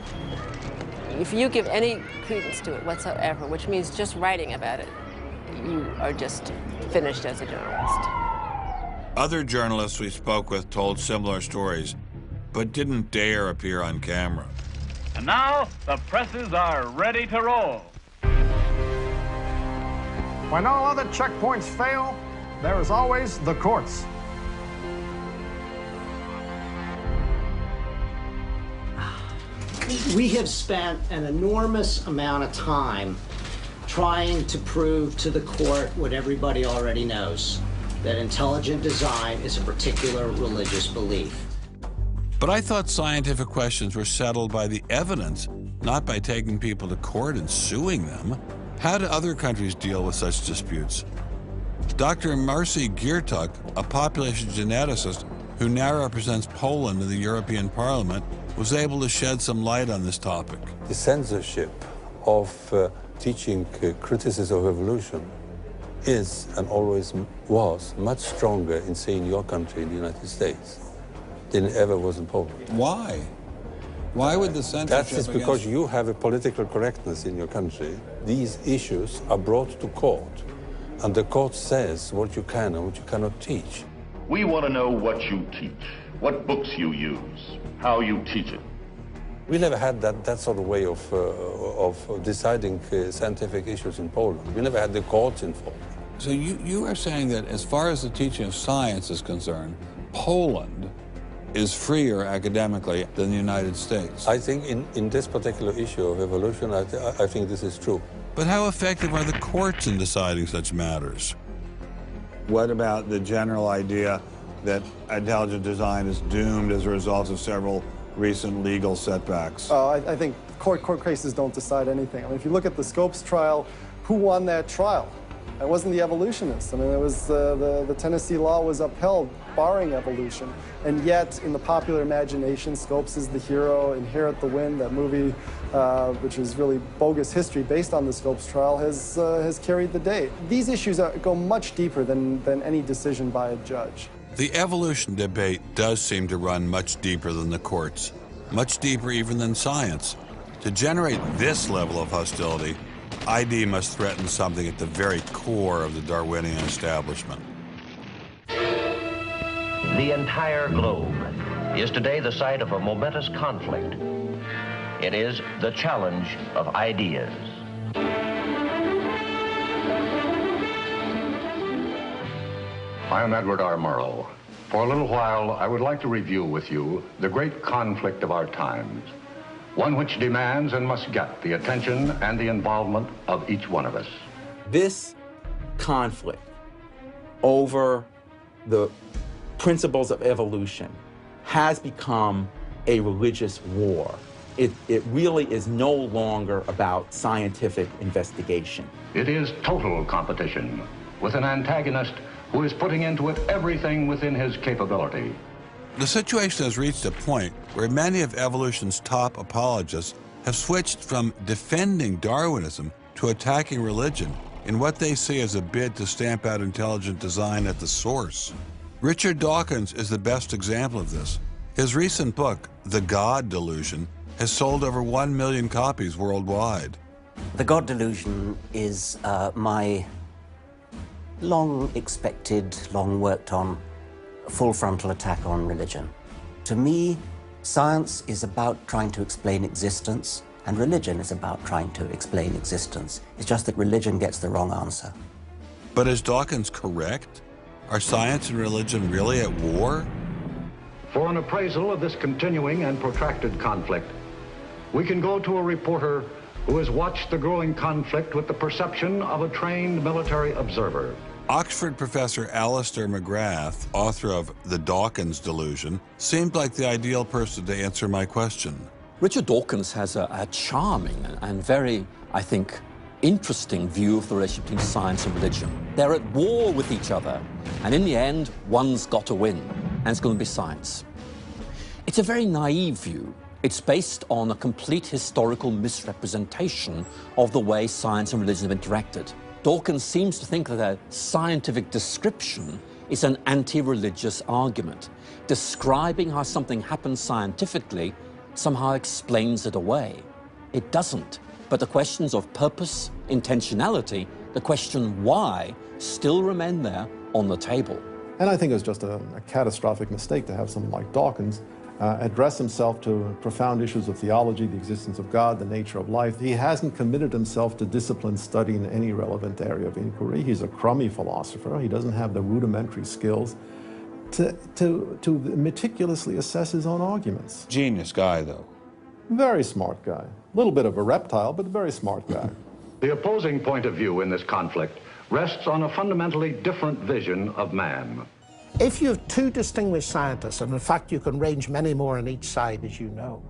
If you give any credence to it whatsoever, which means just writing about it, you are just finished as a journalist. Other journalists we spoke with told similar stories, but didn't dare appear on camera. And now, the presses are ready to roll. When all other checkpoints fail, there is always the courts. We have spent an enormous amount of time trying to prove to the court what everybody already knows, that intelligent design is a particular religious belief. But I thought scientific questions were settled by the evidence, not by taking people to court and suing them. How do other countries deal with such disputes? Dr. Marcy Giertuk, a population geneticist who now represents Poland in the European Parliament, was able to shed some light on this topic. The censorship of teaching criticism of evolution is and always was much stronger in, say, in your country, in the United States, than it ever was in Poland. Why? Why would the censorship? That is because you have a political correctness in your country. These issues are brought to court, And the court says what you can and what you cannot teach. We want to know what you teach, what books you use, how you teach it. We never had that sort of way of deciding scientific issues in Poland. We never had the courts involved. So you are saying that as far as the teaching of science is concerned, Poland is freer academically than the United States? I think in this particular issue of evolution, I think this is true. But how effective are the courts in deciding such matters? What about the general idea that intelligent design is doomed as a result of several recent legal setbacks? I think court cases don't decide anything. I mean, if you look at the Scopes trial, who won that trial? It wasn't the evolutionists. I mean, it was the Tennessee law was upheld, barring evolution. And yet, in the popular imagination, Scopes is the hero. Inherit the Wind, that movie, which is really bogus history based on the Scopes trial, has carried the day. These issues go much deeper than any decision by a judge. The evolution debate does seem to run much deeper than the courts, much deeper even than science. To generate this level of hostility, ID must threaten something at the very core of the Darwinian establishment. The entire globe is today the site of a momentous conflict. It is the challenge of ideas. I am Edward R. Murrow. For a little while, I would like to review with you the great conflict of our times, one which demands and must get the attention and the involvement of each one of us. This conflict over the principles of evolution has become a religious war. It really is no longer about scientific investigation. It is total competition with an antagonist who is putting into it everything within his capability. The situation has reached a point where many of evolution's top apologists have switched from defending Darwinism to attacking religion in what they see as a bid to stamp out intelligent design at the source. Richard Dawkins is the best example of this. His recent book, The God Delusion, has sold over 1 million copies worldwide. The God Delusion is my long-expected, long-worked-on full frontal attack on religion. To me, science is about trying to explain existence, and religion is about trying to explain existence. It's just that religion gets the wrong answer. But is Dawkins correct? Are science and religion really at war? For an appraisal of this continuing and protracted conflict, we can go to a reporter who has watched the growing conflict with the perception of a trained military observer. Oxford professor Alistair McGrath, author of The Dawkins Delusion, seemed like the ideal person to answer my question. Richard Dawkins has a charming and very, I think, interesting view of the relationship between science and religion. They're at war with each other, and in the end, one's got to win, and it's going to be science. It's a very naive view. It's based on a complete historical misrepresentation of the way science and religion have interacted. Dawkins seems to think that a scientific description is an anti-religious argument. Describing how something happens scientifically somehow explains it away. It doesn't. But the questions of purpose, intentionality, the question why, still remain there on the table. And I think it was just a catastrophic mistake to have someone like Dawkins address himself to profound issues of theology, the existence of God, the nature of life. He hasn't committed himself to disciplined study in any relevant area of inquiry. He's a crummy philosopher. He doesn't have the rudimentary skills to meticulously assess his own arguments. Genius guy, though. Very smart guy. A little bit of a reptile, but a very smart guy. The opposing point of view in this conflict rests on a fundamentally different vision of man. If you have two distinguished scientists, and in fact you can range many more on each side, as you know,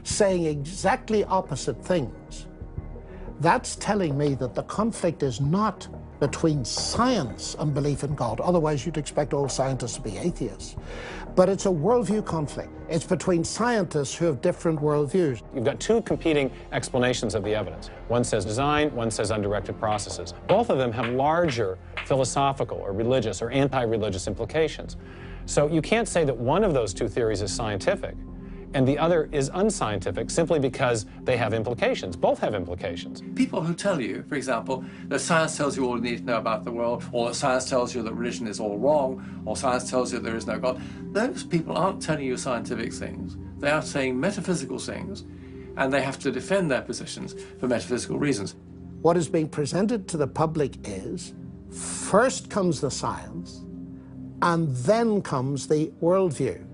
saying exactly opposite things, that's telling me that the conflict is not between science and belief in God. Otherwise, you'd expect all scientists to be atheists. But it's a worldview conflict. It's between scientists who have different worldviews. You've got two competing explanations of the evidence. One says design, one says undirected processes. Both of them have larger philosophical or religious or anti-religious implications. So you can't say that one of those two theories is scientific and the other is unscientific simply because they have implications. Both have implications. People who tell you, for example, that science tells you all you need to know about the world, or that science tells you that religion is all wrong, or science tells you there is no God, those people aren't telling you scientific things. They are saying metaphysical things, and they have to defend their positions for metaphysical reasons. What is being presented to the public is, first comes the science, and then comes the worldview.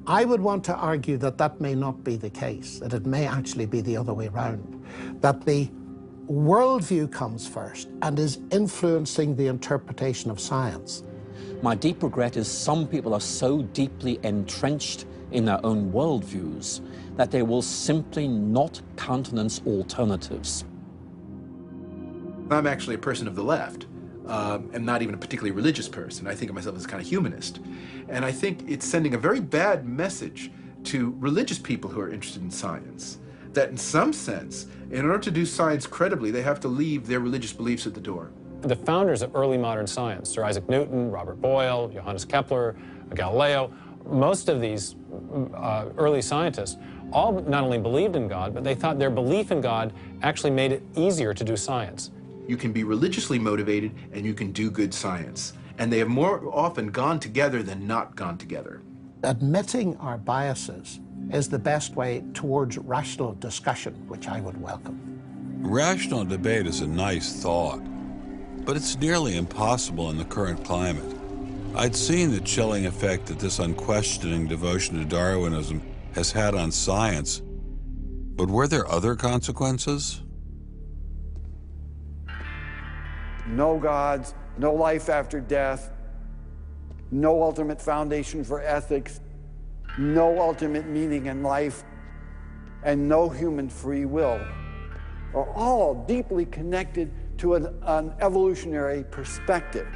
I would want to argue that that may not be the case, that it may actually be the other way around, that the worldview comes first and is influencing the interpretation of science. My deep regret is some people are so deeply entrenched in their own worldviews that they will simply not countenance alternatives. I'm actually a person of the left, and not even a particularly religious person. I think of myself as kind of humanist. And I think it's sending a very bad message to religious people who are interested in science, that in some sense, in order to do science credibly, they have to leave their religious beliefs at the door. The founders of early modern science, Sir Isaac Newton, Robert Boyle, Johannes Kepler, Galileo, most of these early scientists all not only believed in God, but they thought their belief in God actually made it easier to do science. You can be religiously motivated and you can do good science. And they have more often gone together than not gone together. Admitting our biases is the best way towards rational discussion, which I would welcome. Rational debate is a nice thought, but it's nearly impossible in the current climate. I'd seen the chilling effect that this unquestioning devotion to Darwinism has had on science, but were there other consequences? No gods, no life after death, no ultimate foundation for ethics, no ultimate meaning in life, and no human free will are all deeply connected to an evolutionary perspective.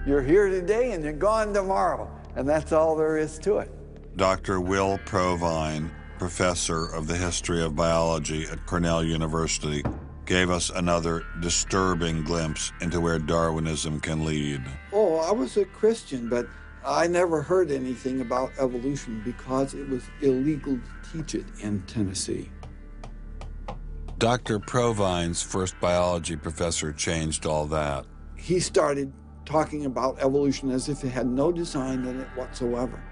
You're here today and you're gone tomorrow, and that's all there is to it. Dr. Will Provine, professor of the history of biology at Cornell University, gave us another disturbing glimpse into where Darwinism can lead. Oh, I was a Christian, but I never heard anything about evolution because it was illegal to teach it in Tennessee. Dr. Provine's first biology professor changed all that. He started talking about evolution as if it had no design in it whatsoever.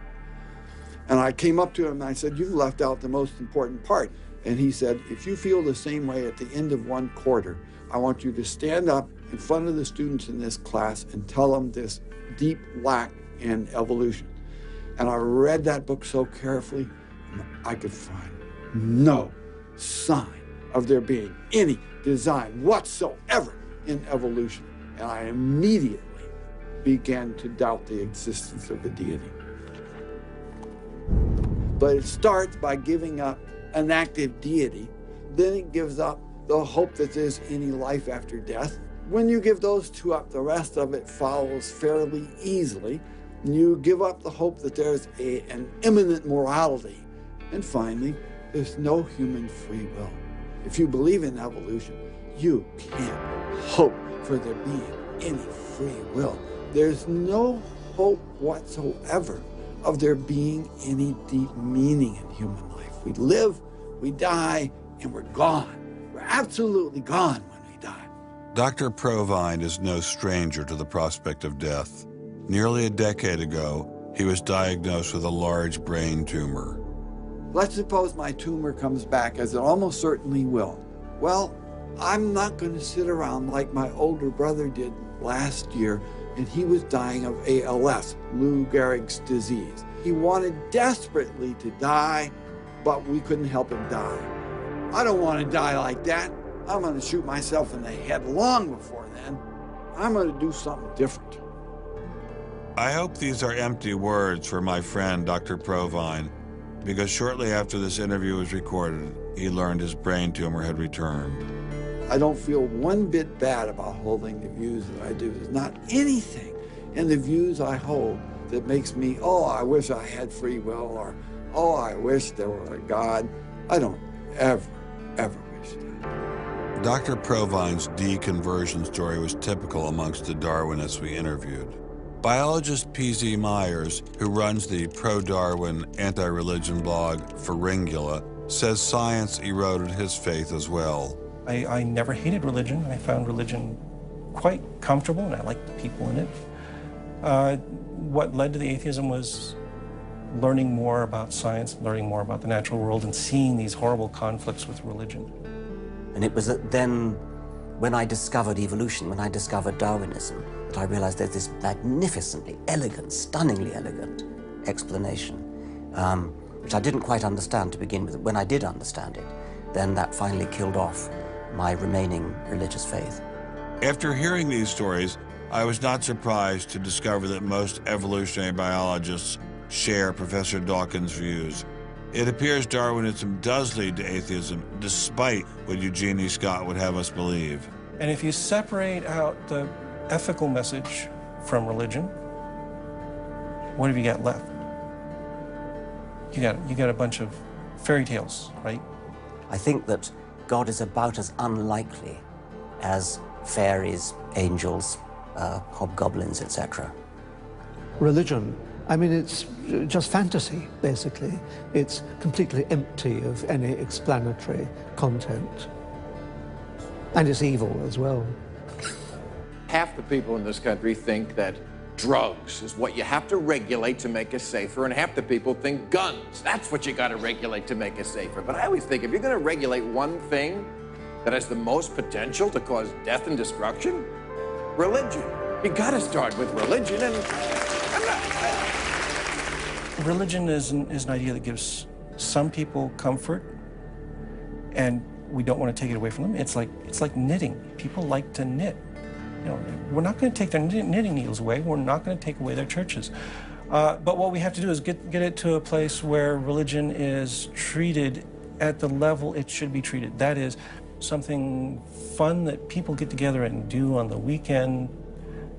And I came up to him and I said, "You've left out the most important part." And he said, "If you feel the same way at the end of one quarter, I want you to stand up in front of the students in this class and tell them this deep lack in evolution." And I read that book so carefully, and I could find no sign of there being any design whatsoever in evolution. And I immediately began to doubt the existence of a deity. But it starts by giving up an active deity, then it gives up the hope that there's any life after death. When you give those two up, the rest of it follows fairly easily. You give up the hope that there's an immanent morality. And finally, there's no human free will. If you believe in evolution, you can't hope for there being any free will. There's no hope whatsoever of there being any deep meaning in human life. We live, we die, and we're gone. We're absolutely gone when we die. Dr. Provine is no stranger to the prospect of death. Nearly a decade ago, he was diagnosed with a large brain tumor. Let's suppose my tumor comes back, as it almost certainly will. Well, I'm not going to sit around like my older brother did last year, and he was dying of ALS, Lou Gehrig's disease. He wanted desperately to die, but we couldn't help him die. I don't want to die like that. I'm going to shoot myself in the head long before then. I'm going to do something different. I hope these are empty words for my friend, Dr. Provine, because shortly after this interview was recorded, he learned his brain tumor had returned. I don't feel one bit bad about holding the views that I do. There's not anything in the views I hold that makes me, oh, I wish I had free will, or, oh, I wish there were a God. I don't ever wish that. Dr. Provine's deconversion story was typical amongst the Darwinists we interviewed. Biologist P.Z. Myers, who runs the pro-Darwin anti-religion blog Pharyngula, says science eroded his faith as well. I never hated religion. I found religion quite comfortable, and I liked the people in it. What led to the atheism was learning more about science, learning more about the natural world, and seeing these horrible conflicts with religion. And it was then, when I discovered evolution, when I discovered Darwinism, that I realized there's this magnificently elegant, stunningly elegant explanation, which I didn't quite understand to begin with. When I did understand it, then that finally killed off my remaining religious faith. After hearing these stories, I was not surprised to discover that most evolutionary biologists share Professor Dawkins' views. It appears Darwinism does lead to atheism, despite what Eugenie Scott would have us believe. And if you separate out the ethical message from religion, what have you got left? You got a bunch of fairy tales, right? I think that God is about as unlikely as fairies, angels, hobgoblins, etc. Religion, I mean, it's just fantasy, basically. It's completely empty of any explanatory content. And it's evil as well. Half the people in this country think that drugs is what you have to regulate to make us safer, and half the people think guns, that's what you got to regulate to make us safer. But I always think if you're going to regulate one thing that has the most potential to cause death and destruction, religion. You got to start with religion, and Religion is an idea that gives some people comfort, and we don't want to take it away from them. It's like knitting. People like to knit. You know, we're not going to take their knitting needles away. We're not going to take away their churches. But what we have to do is get it to a place where religion is treated at the level it should be treated. That is something fun that people get together and do on the weekend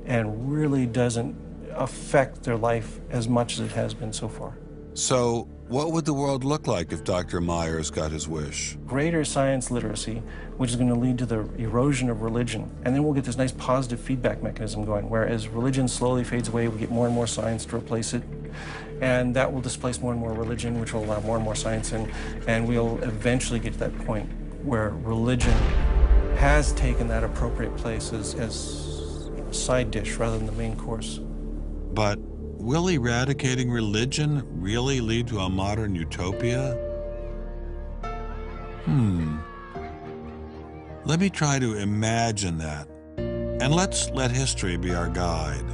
and really doesn't affect their life as much as it has been so far. So, what would the world look like if Dr. Myers got his wish? Greater science literacy, which is going to lead to the erosion of religion. And then we'll get this nice positive feedback mechanism going, where as religion slowly fades away, we get more and more science to replace it. And that will displace more and more religion, which will allow more and more science in. And we'll eventually get to that point where religion has taken that appropriate place as a side dish rather than the main course. But will eradicating religion really lead to a modern utopia? Let me try to imagine that. And let's let history be our guide.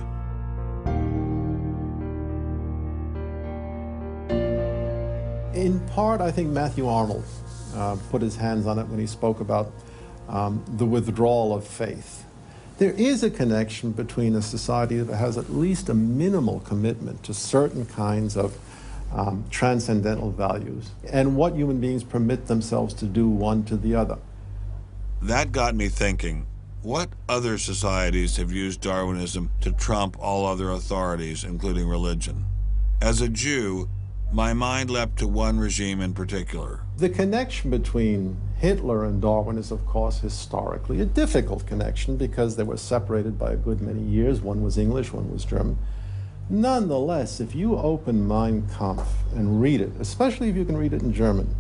In part, I think Matthew Arnold put his hands on it when he spoke about the withdrawal of faith. There is a connection between a society that has at least a minimal commitment to certain kinds of transcendental values and what human beings permit themselves to do one to the other. That got me thinking, what other societies have used Darwinism to trump all other authorities, including religion? As a Jew, my mind leapt to one regime in particular. The connection between Hitler and Darwin is, of course, historically a difficult connection because they were separated by a good many years. One was English, one was German. Nonetheless, if you open Mein Kampf and read it, especially if you can read it in German,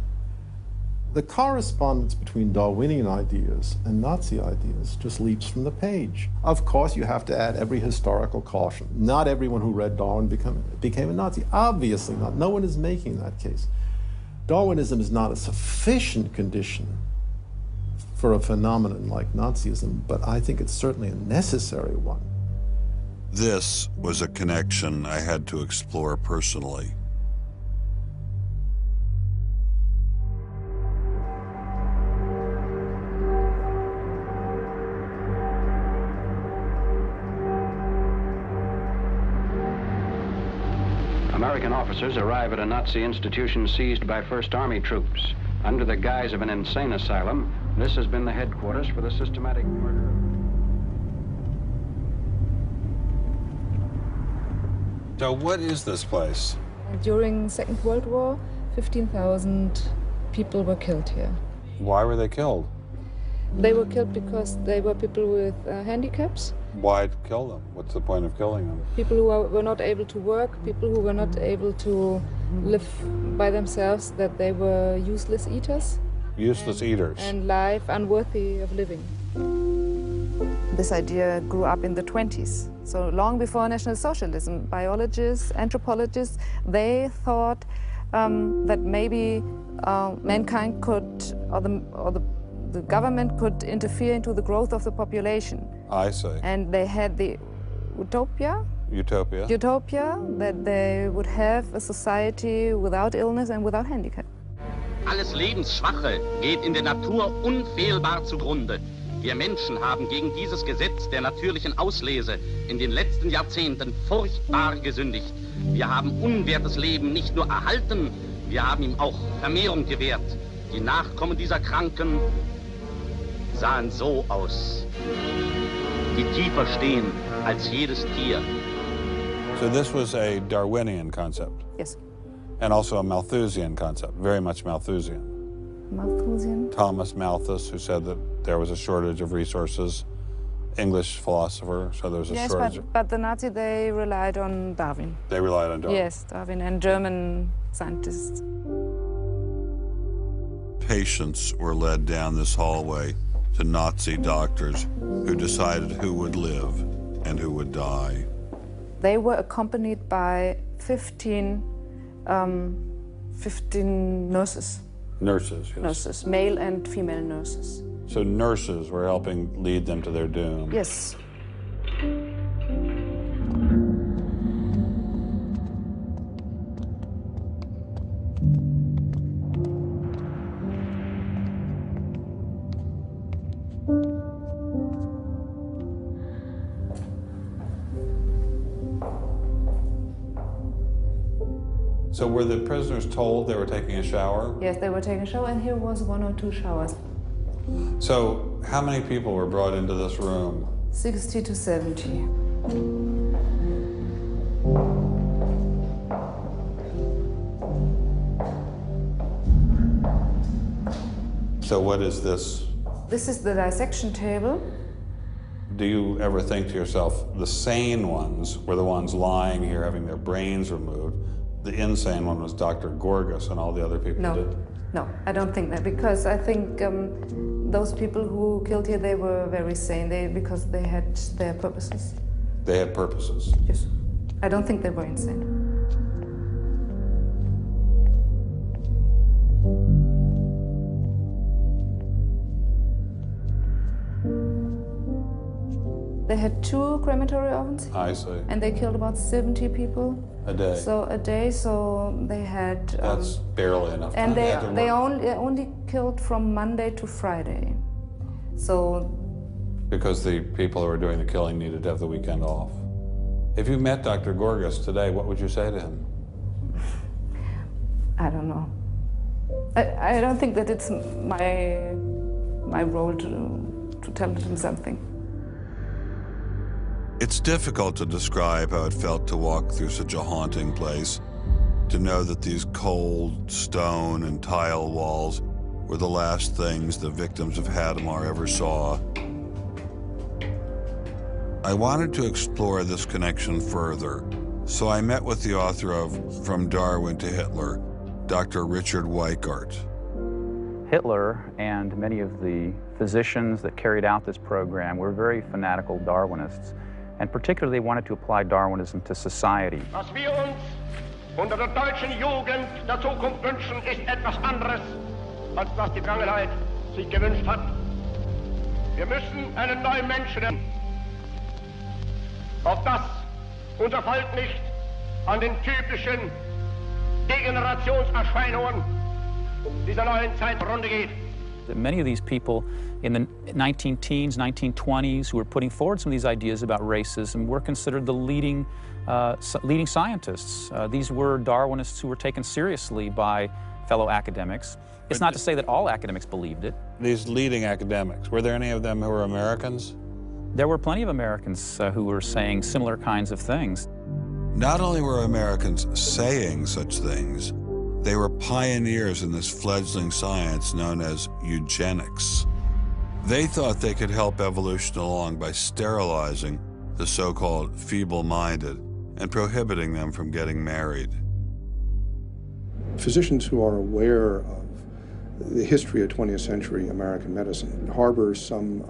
the correspondence between Darwinian ideas and Nazi ideas just leaps from the page. Of course, you have to add every historical caution. Not everyone who read Darwin became a Nazi. Obviously not. No one is making that case. Darwinism is not a sufficient condition for a phenomenon like Nazism, but I think it's certainly a necessary one. This was a connection I had to explore personally. American officers arrive at a Nazi institution seized by First Army troops. Under the guise of an insane asylum, this has been the headquarters for the systematic murder. So what is this place? During Second World War, 15,000 people were killed here. Why were they killed? They were killed because they were people with handicaps, Why kill them? What's the point of killing them? People who were not able to work, people who were not able to live by themselves, that they were useless eaters. Useless eaters. And life unworthy of living. This idea grew up in the 20s. So long before National Socialism, biologists, anthropologists, they thought that maybe mankind could, or the government could interfere into the growth of the population. I see. And they had the utopia that they would have a society without illness and without handicap. Alles Lebensschwache geht in der Natur unfehlbar zugrunde. Wir Menschen haben gegen dieses Gesetz der natürlichen Auslese in den letzten Jahrzehnten furchtbar gesündigt. Wir haben unwertes Leben nicht nur erhalten, wir haben ihm auch Vermehrung gewährt. Die Nachkommen dieser Kranken sahen so aus, die tiefer stehen als jedes Tier. So this was a Darwinian concept? Yes. And also a Malthusian concept, very much Malthusian. Malthusian? Thomas Malthus, who said that there was a shortage of resources, English philosopher, so there was a shortage. Yes, but the Nazis, they relied on Darwin. They relied on Darwin? Yes, Darwin and German scientists. Patients were led down this hallway to Nazi doctors who decided who would live and who would die. They were accompanied by 15 nurses. Nurses, yes. Nurses, male and female nurses. So nurses were helping lead them to their doom. Yes. So were the prisoners told they were taking a shower? Yes, they were taking a shower, and here was 1 or 2 showers. So how many people were brought into this room? 60 to 70. So what is this? This is the dissection table. Do you ever think to yourself, the sane ones were the ones lying here having their brains removed? The insane one was Dr. Gorgas and all the other people did? No, I don't think that, because I think those people who killed here, they were very sane, because they had their purposes. They had purposes? Yes. I don't think they were insane. They had 2 crematory ovens. I see. And they killed about 70 people. A day? So a day, so they had... That's barely enough time. And they only killed from Monday to Friday. So... Because the people who were doing the killing needed to have the weekend off. If you met Dr. Gorgas today, what would you say to him? I don't know. I don't think that it's my role to tell him something. It's difficult to describe how it felt to walk through such a haunting place, to know that these cold stone and tile walls were the last things the victims of Hadamar ever saw. I wanted to explore this connection further, so I met with the author of From Darwin to Hitler, Dr. Richard Weikart. Hitler and many of the physicians that carried out this program were very fanatical Darwinists. And particularly, they wanted to apply Darwinism to society. Was wir uns unter der deutschen Jugend der Zukunft wünschen, ist etwas anderes, als was die Vergangenheit sich gewünscht hat. Wir müssen einen neuen Menschen, auf das unser Volk nicht an den typischen Degenerationserscheinungen dieser neuen Zeit zugrunde geht. Many of these people in the 19-teens, 1920s, who were putting forward some of these ideas about racism were considered the leading scientists. These were Darwinists who were taken seriously by fellow academics. It's not to say that all academics believed it. These leading academics, were there any of them who were Americans? There were plenty of Americans who were saying similar kinds of things. Not only were Americans saying such things, they were pioneers in this fledgling science known as eugenics. They thought they could help evolution along by sterilizing the so-called feeble-minded and prohibiting them from getting married. Physicians who are aware of the history of 20th century American medicine harbor some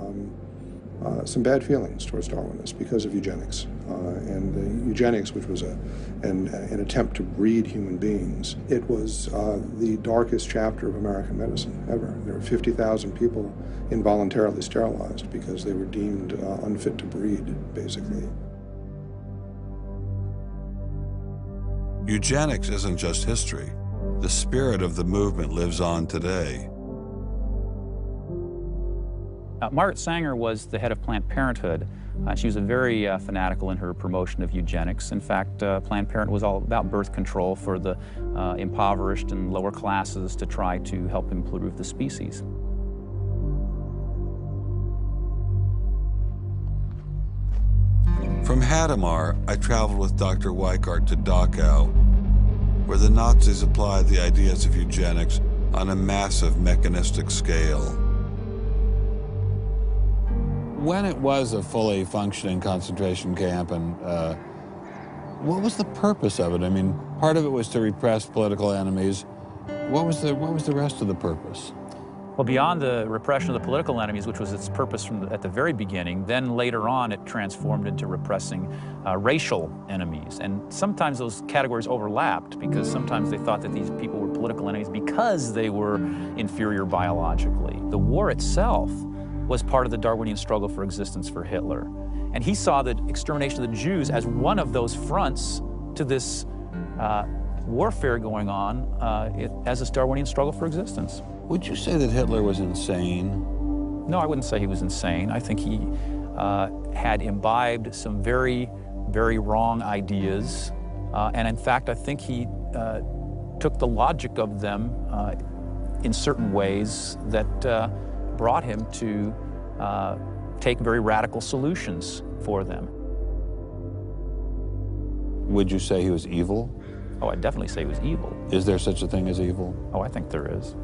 bad feelings towards Darwinists because of eugenics. And the eugenics, which was an attempt to breed human beings, it was the darkest chapter of American medicine ever. There were 50,000 people involuntarily sterilized because they were deemed unfit to breed, basically. Eugenics isn't just history. The spirit of the movement lives on today. Margaret Sanger was the head of Planned Parenthood. She was very fanatical in her promotion of eugenics. In fact, Planned Parenthood was all about birth control for the impoverished and lower classes to try to help improve the species. From Hadamar, I traveled with Dr. Weikart to Dachau, where the Nazis applied the ideas of eugenics on a massive mechanistic scale. When it was a fully functioning concentration camp, and what was the purpose of it? I mean, part of it was to repress political enemies. What was the rest of the purpose? Well, beyond the repression of the political enemies, which was its purpose at the very beginning, then later on it transformed into repressing racial enemies. And sometimes those categories overlapped because sometimes they thought that these people were political enemies because they were inferior biologically. The war itself was part of the Darwinian struggle for existence for Hitler. And he saw the extermination of the Jews as one of those fronts to this warfare going on as this Darwinian struggle for existence. Would you say that Hitler was insane? No, I wouldn't say he was insane. I think he had imbibed some very, very wrong ideas. And in fact, I think he took the logic of them in certain ways that brought him to take very radical solutions for them. Would you say he was evil? Oh, I'd definitely say he was evil. Is there such a thing as evil? Oh, I think there is.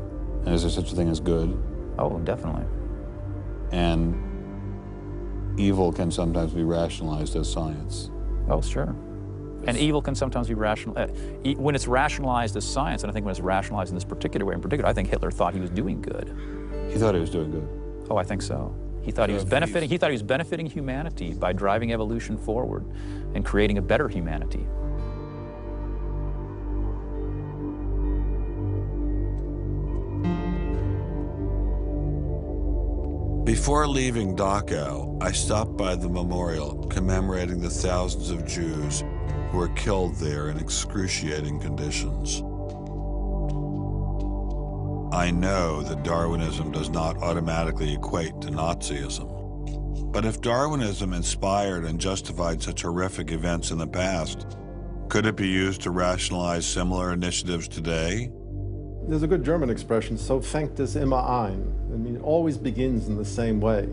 And is there such a thing as good? Oh, definitely. And evil can sometimes be rationalized as science. Oh, sure. And evil can sometimes be rational. When it's rationalized as science, and I think when it's rationalized in this particular way in particular, I think Hitler thought he was doing good. He thought he was doing good? Oh, I think so. He thought he was benefiting. He thought he was benefiting humanity by driving evolution forward and creating a better humanity. Before leaving Dachau, I stopped by the memorial commemorating the thousands of Jews who were killed there in excruciating conditions. I know that Darwinism does not automatically equate to Nazism. But if Darwinism inspired and justified such horrific events in the past, could it be used to rationalize similar initiatives today? There's a good German expression, so fängt es immer ein. I mean, it always begins in the same way.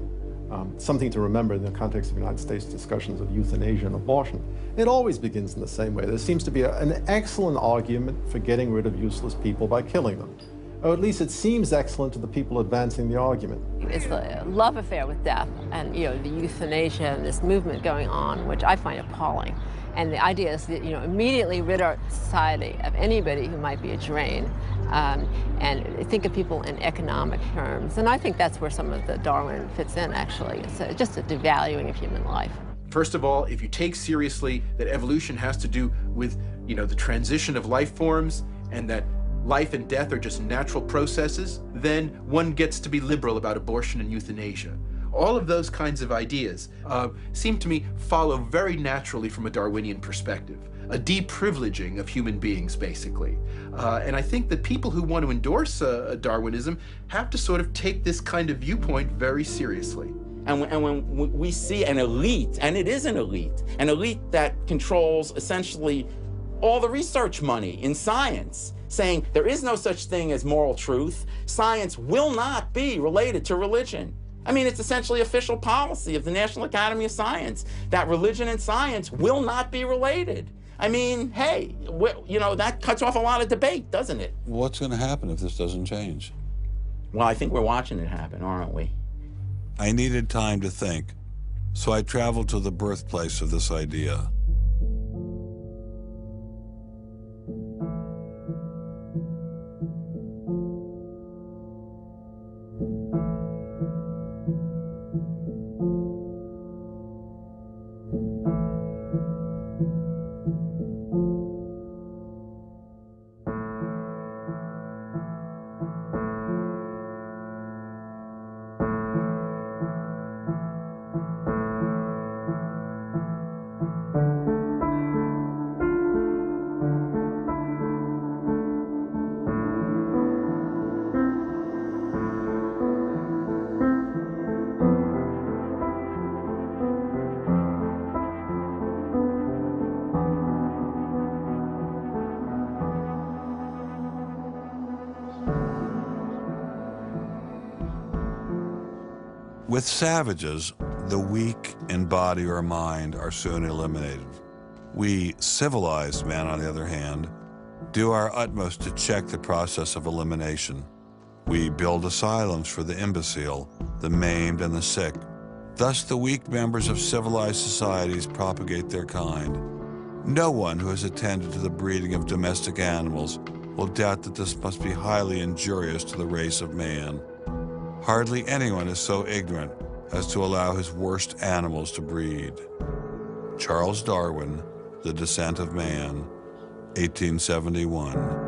Something to remember in the context of United States discussions of euthanasia and abortion. It always begins in the same way. There seems to be an excellent argument for getting rid of useless people by killing them. Or at least it seems excellent to the people advancing the argument. It's the love affair with death and, the euthanasia and this movement going on, which I find appalling. And the idea is that, immediately rid our society of anybody who might be a drain and think of people in economic terms. And I think that's where some of the Darwin fits in, actually. It's just a devaluing of human life. First of all, if you take seriously that evolution has to do with, the transition of life forms and that life and death are just natural processes, then one gets to be liberal about abortion and euthanasia. All of those kinds of ideas seem to me follow very naturally from a Darwinian perspective, a deprivileging of human beings, basically. And I think that people who want to endorse Darwinism have to sort of take this kind of viewpoint very seriously. And when we see an elite, and it is an elite that controls essentially all the research money in science, saying there is no such thing as moral truth, science will not be related to religion. I mean, it's essentially official policy of the National Academy of Science that religion and science will not be related. I mean, hey, that cuts off a lot of debate, doesn't it? What's going to happen if this doesn't change? Well, I think we're watching it happen, aren't we? I needed time to think, So I traveled to the birthplace of this idea. With savages, the weak in body or mind are soon eliminated. We civilized men, on the other hand, do our utmost to check the process of elimination. We build asylums for the imbecile, the maimed, and the sick. Thus, the weak members of civilized societies propagate their kind. No one who has attended to the breeding of domestic animals will doubt that this must be highly injurious to the race of man. Hardly anyone is so ignorant as to allow his worst animals to breed. Charles Darwin, The Descent of Man, 1871.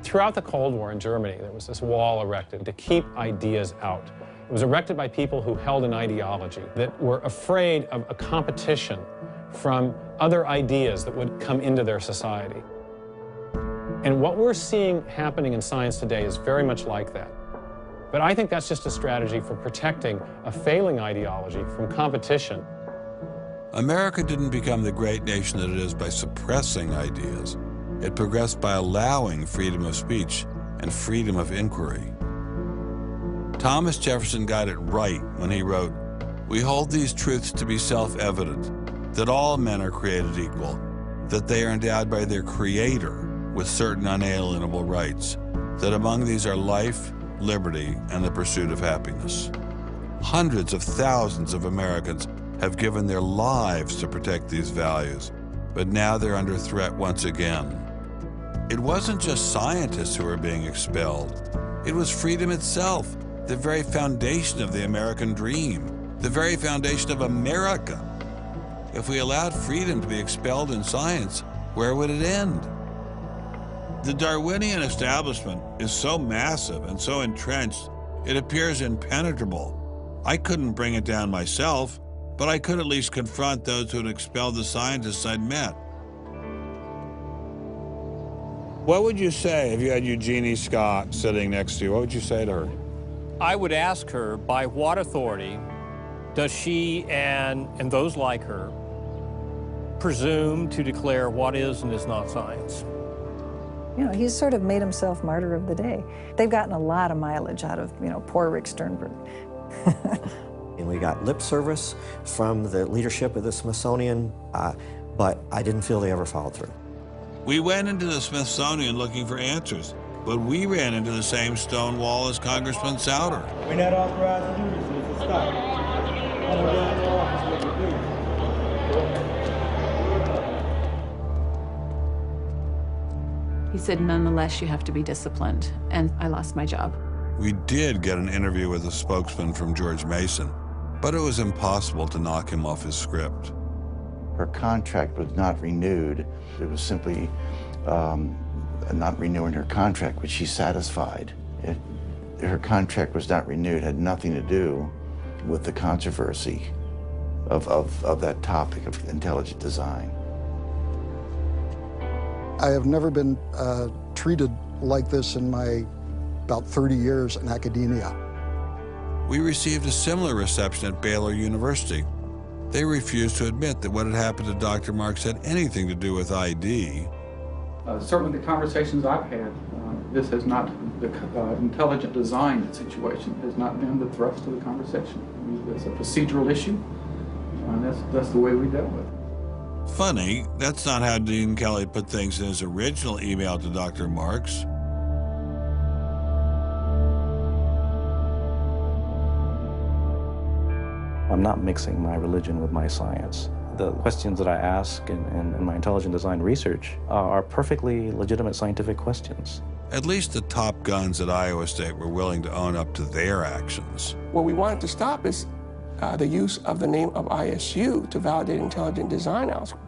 Throughout the Cold War in Germany, there was this wall erected to keep ideas out. It was erected by people who held an ideology that were afraid of a competition from other ideas that would come into their society. And what we're seeing happening in science today is very much like that. But I think that's just a strategy for protecting a failing ideology from competition. America didn't become the great nation that it is by suppressing ideas. It progressed by allowing freedom of speech and freedom of inquiry. Thomas Jefferson got it right when he wrote, "We hold these truths to be self-evident, that all men are created equal, that they are endowed by their Creator with certain unalienable rights, that among these are life, liberty, and the pursuit of happiness." Hundreds of thousands of Americans have given their lives to protect these values, but now they're under threat once again. It wasn't just scientists who were being expelled. It was freedom itself, the very foundation of the American dream, the very foundation of America. If we allowed freedom to be expelled in science, where would it end? The Darwinian establishment is so massive and so entrenched, it appears impenetrable. I couldn't bring it down myself, but I could at least confront those who had expelled the scientists I'd met. What would you say if you had Eugenie Scott sitting next to you? What would you say to her? I would ask her, by what authority does she and those like her presume to declare what is and is not science. You know, he's sort of made himself martyr of the day. They've gotten a lot of mileage out of, you know, poor Rick Sternberg. And we got lip service from the leadership of the Smithsonian, but I didn't feel they ever followed through. We went into the Smithsonian looking for answers, but we ran into the same stone wall as Congressman Souter. We're not authorized to do this, so it's a stop. I'm going to the office with you, please. He said, nonetheless, you have to be disciplined, and I lost my job. We did get an interview with a spokesman from George Mason, but it was impossible to knock him off his script. Her contract was not renewed. It was simply not renewing her contract, which she's satisfied. Her contract was not renewed, had nothing to do with the controversy of that topic of intelligent design. I have never been treated like this in my about 30 years in academia. We received a similar reception at Baylor University. They refused to admit that what had happened to Dr. Marks had anything to do with ID. Certainly the conversations I've had, this has not, the intelligent design situation has not been the thrust of the conversation. I mean, it's a procedural issue, and that's the way we dealt with it. Funny, that's not how Dean Kelly put things in his original email to Dr. Marks. I'm not mixing my religion with my science. The questions that I ask in my intelligent design research are perfectly legitimate scientific questions. At least the top guns at Iowa State were willing to own up to their actions. What we wanted to stop is the use of the name of ISU to validate intelligent design elsewhere,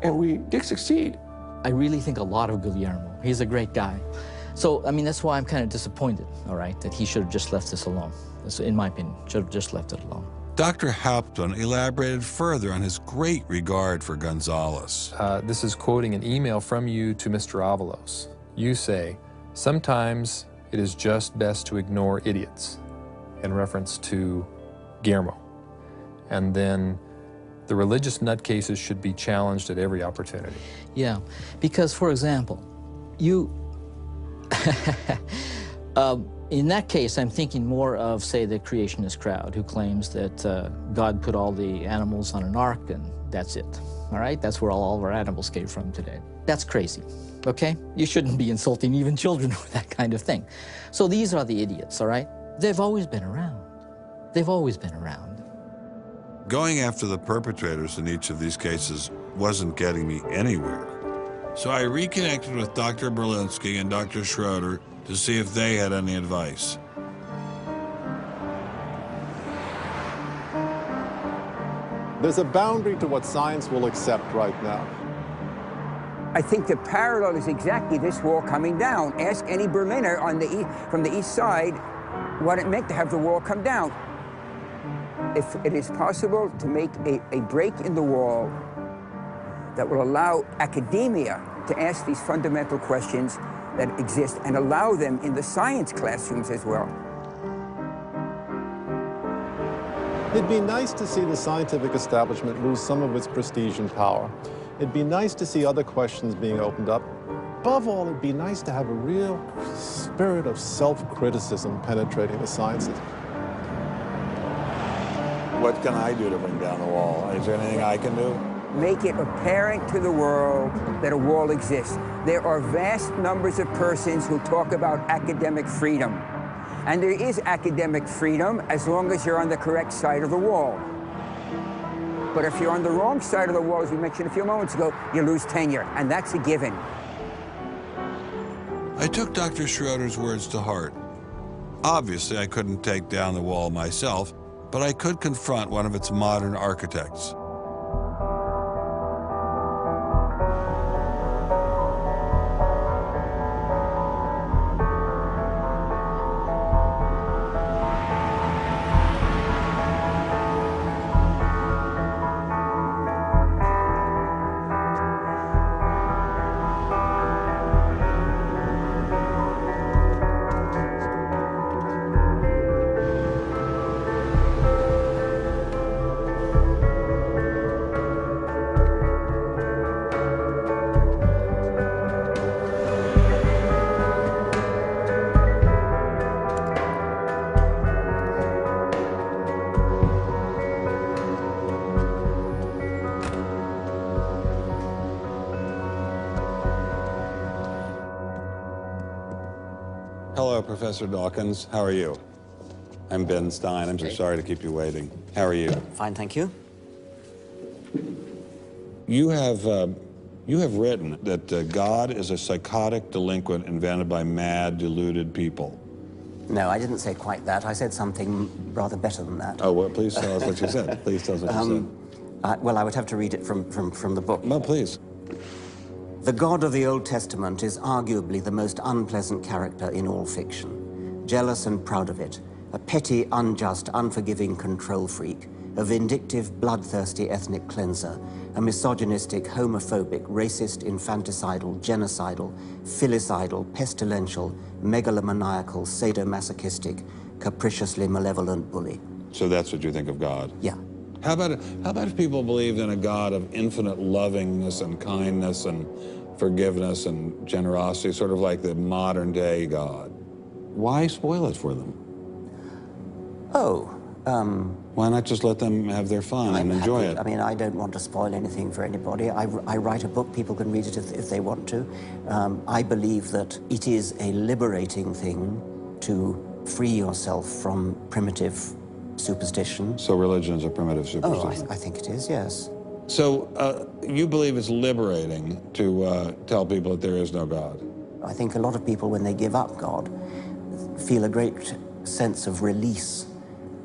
and we did succeed. I really think a lot of Guillermo. He's a great guy. So, I mean, that's why I'm kind of disappointed, all right, that he should have just left this alone. That's, in my opinion, should have just left it alone. Dr. Hauptmann elaborated further on his great regard for Gonzalez. This is quoting an email from you to Mr. Avalos. You say, sometimes it is just best to ignore idiots, in reference to Guillermo. And then the religious nutcases should be challenged at every opportunity. Yeah, because, for example, you... in that case, I'm thinking more of, say, the creationist crowd who claims that God put all the animals on an ark and that's it, all right? That's where all of our animals came from today. That's crazy, okay? You shouldn't be insulting even children with that kind of thing. So these are the idiots, all right? They've always been around. They've always been around. Going after the perpetrators in each of these cases wasn't getting me anywhere. So I reconnected with Dr. Berlinski and Dr. Schroeder to see if they had any advice. There's a boundary to what science will accept right now. I think the parallel is exactly this wall coming down. Ask any Berliner on from the east side what it meant to have the wall come down. If it is possible to make a break in the wall that will allow academia to ask these fundamental questions that exist and allow them in the science classrooms as well. It'd be nice to see the scientific establishment lose some of its prestige and power. It'd be nice to see other questions being opened up. Above all, it'd be nice to have a real spirit of self-criticism penetrating the sciences. What can I do to bring down the wall? Is there anything I can do? Make it apparent to the world that a wall exists. There are vast numbers of persons who talk about academic freedom. And there is academic freedom as long as you're on the correct side of the wall. But if you're on the wrong side of the wall, as we mentioned a few moments ago, you lose tenure, and that's a given. I took Dr. Schroeder's words to heart. Obviously, I couldn't take down the wall myself, but I could confront one of its modern architects. Hello, Professor Dawkins. How are you? I'm Ben Stein. I'm so sorry to keep you waiting. How are you? Fine, thank you. You have written that God is a psychotic delinquent invented by mad, deluded people. No, I didn't say quite that. I said something rather better than that. Oh, well, please tell us what you said. Please tell us what you said. Well, I would have to read it from the book. No, please. The God of the Old Testament is arguably the most unpleasant character in all fiction. Jealous and proud of it, a petty, unjust, unforgiving control freak, a vindictive, bloodthirsty ethnic cleanser, a misogynistic, homophobic, racist, infanticidal, genocidal, filicidal, pestilential, megalomaniacal, sadomasochistic, capriciously malevolent bully. So that's what you think of God? Yeah. How about if people believed in a God of infinite lovingness and kindness and forgiveness and generosity, sort of like the modern day God? Why spoil it for them? Why not just let them have their fun and enjoy it? I mean, I don't want to spoil anything for anybody. I write a book, people can read it if they want to. I believe that it is a liberating thing to free yourself from primitive superstition. So religion is a primitive superstition? Oh, I think it is, yes. So you believe it's liberating to tell people that there is no God? I think a lot of people, when they give up God, feel a great sense of release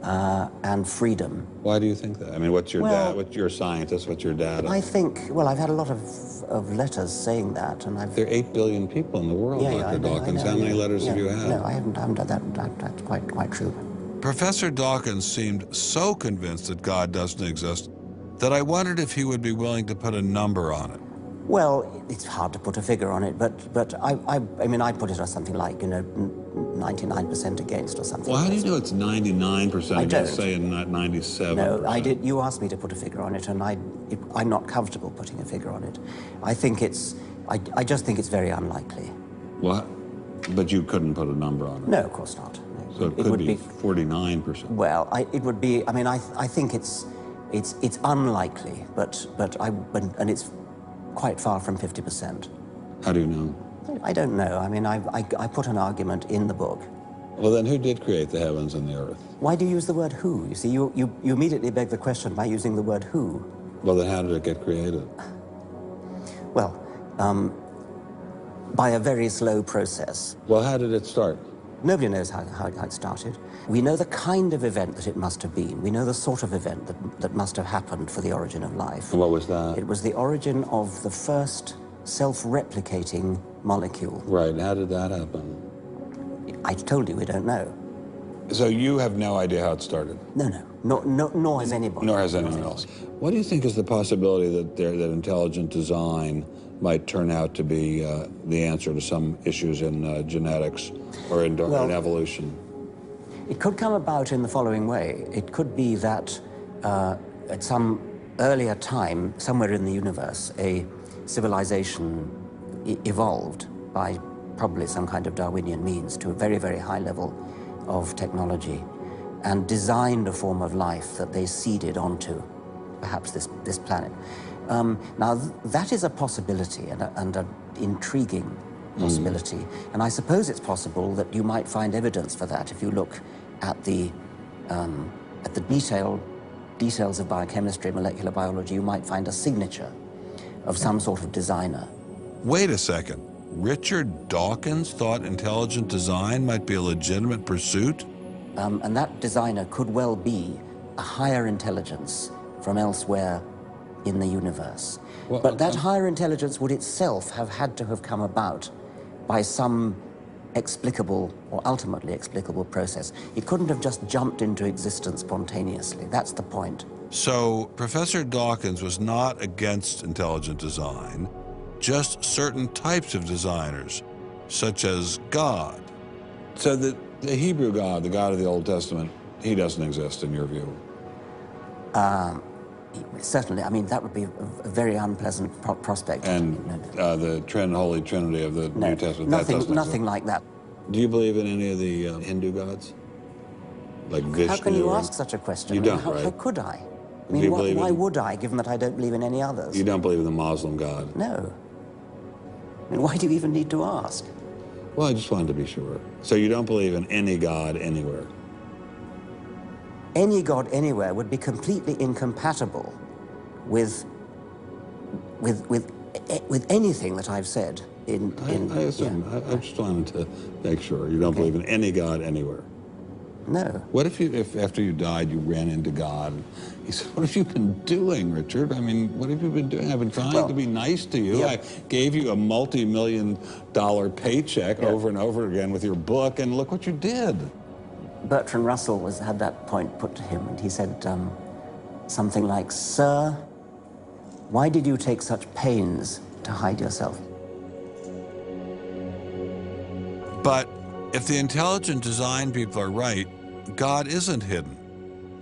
and freedom. Why do you think that? I mean, what's your dad? What's your scientist? What's your data? I think, well, I've had a lot of letters saying that, and I've... There are 8 billion people in the world, Dr. Dawkins. How many letters have you had? No, I haven't done that. That's quite true. Professor Dawkins seemed so convinced that God doesn't exist that I wondered if he would be willing to put a number on it. Well, it's hard to put a figure on it, but I mean, I'd put it as something like, 99% against or something. Well, how do you know it's 99% against, say, and not 97%? No, I did. You asked me to put a figure on it, and I'm not comfortable putting a figure on it. I think I just think it's very unlikely. What? But you couldn't put a number on it? No, of course not. No. So it could be 49%. Well, it would be. I mean, I think it's unlikely, and it's quite far from 50%. How do you know? I don't know. I mean, I put an argument in the book. Well, then who did create the heavens and the earth? Why do you use the word who? You see, you immediately beg the question by using the word who. Well, then how did it get created? Well, by a very slow process. Well, how did it start? Nobody knows how it started. We know the kind of event that it must have been. We know the sort of event that must have happened for the origin of life. And what was that? It was the origin of the first self-replicating molecule. Right. How did that happen? I told you we don't know. So you have no idea how it started? No. Nor has anybody. Nor has anyone else. What do you think is the possibility that intelligent design might turn out to be the answer to some issues in genetics or in evolution? It could come about in the following way. It could be that at some earlier time, somewhere in the universe, a civilization evolved by probably some kind of Darwinian means to a very, very high level of technology and designed a form of life that they seeded onto, perhaps this planet. Now, that is a possibility and an intriguing possibility. And I suppose it's possible that you might find evidence for that if you look at the details of biochemistry, molecular biology. You might find a signature of some sort of designer. Wait a second. Richard Dawkins thought intelligent design might be a legitimate pursuit? And that designer could well be a higher intelligence from elsewhere in the universe. Well, but that higher intelligence would itself have had to have come about by some explicable or ultimately explicable process. It couldn't have just jumped into existence spontaneously. That's the point. So Professor Dawkins was not against intelligent design, just certain types of designers, such as God. So the Hebrew God, the God of the Old Testament, he doesn't exist in your view? Certainly. I mean, that would be a very unpleasant prospect. And the Holy Trinity of the New Testament, nothing like that. Do you believe in any of the Hindu gods? Like Vishnu? How can you ask such a question? You don't, right? How could I? I mean, why would I, given that I don't believe in any others? You don't believe in the Muslim God? No. I mean, why do you even need to ask? Well, I just wanted to be sure. So you don't believe in any God anywhere? Any God anywhere would be completely incompatible with anything that I've said. I assume. Yeah. I just wanted to make sure you don't believe in any God anywhere. No. What if after you died you ran into God? He said, "What have you been doing, Richard? I mean, what have you been doing? I've been trying to be nice to you. I gave you a multi-million-dollar paycheck over and over again with your book, and look what you did." Bertrand Russell had that point put to him, and he said something like, "Sir, why did you take such pains to hide yourself?" But if the intelligent design people are right, God isn't hidden.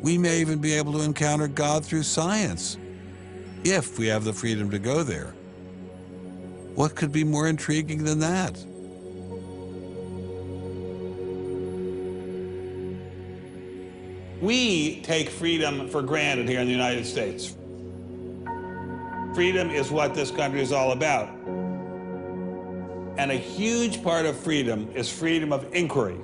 We may even be able to encounter God through science, if we have the freedom to go there. What could be more intriguing than that? We take freedom for granted here in the United States. Freedom is what this country is all about. And a huge part of freedom is freedom of inquiry.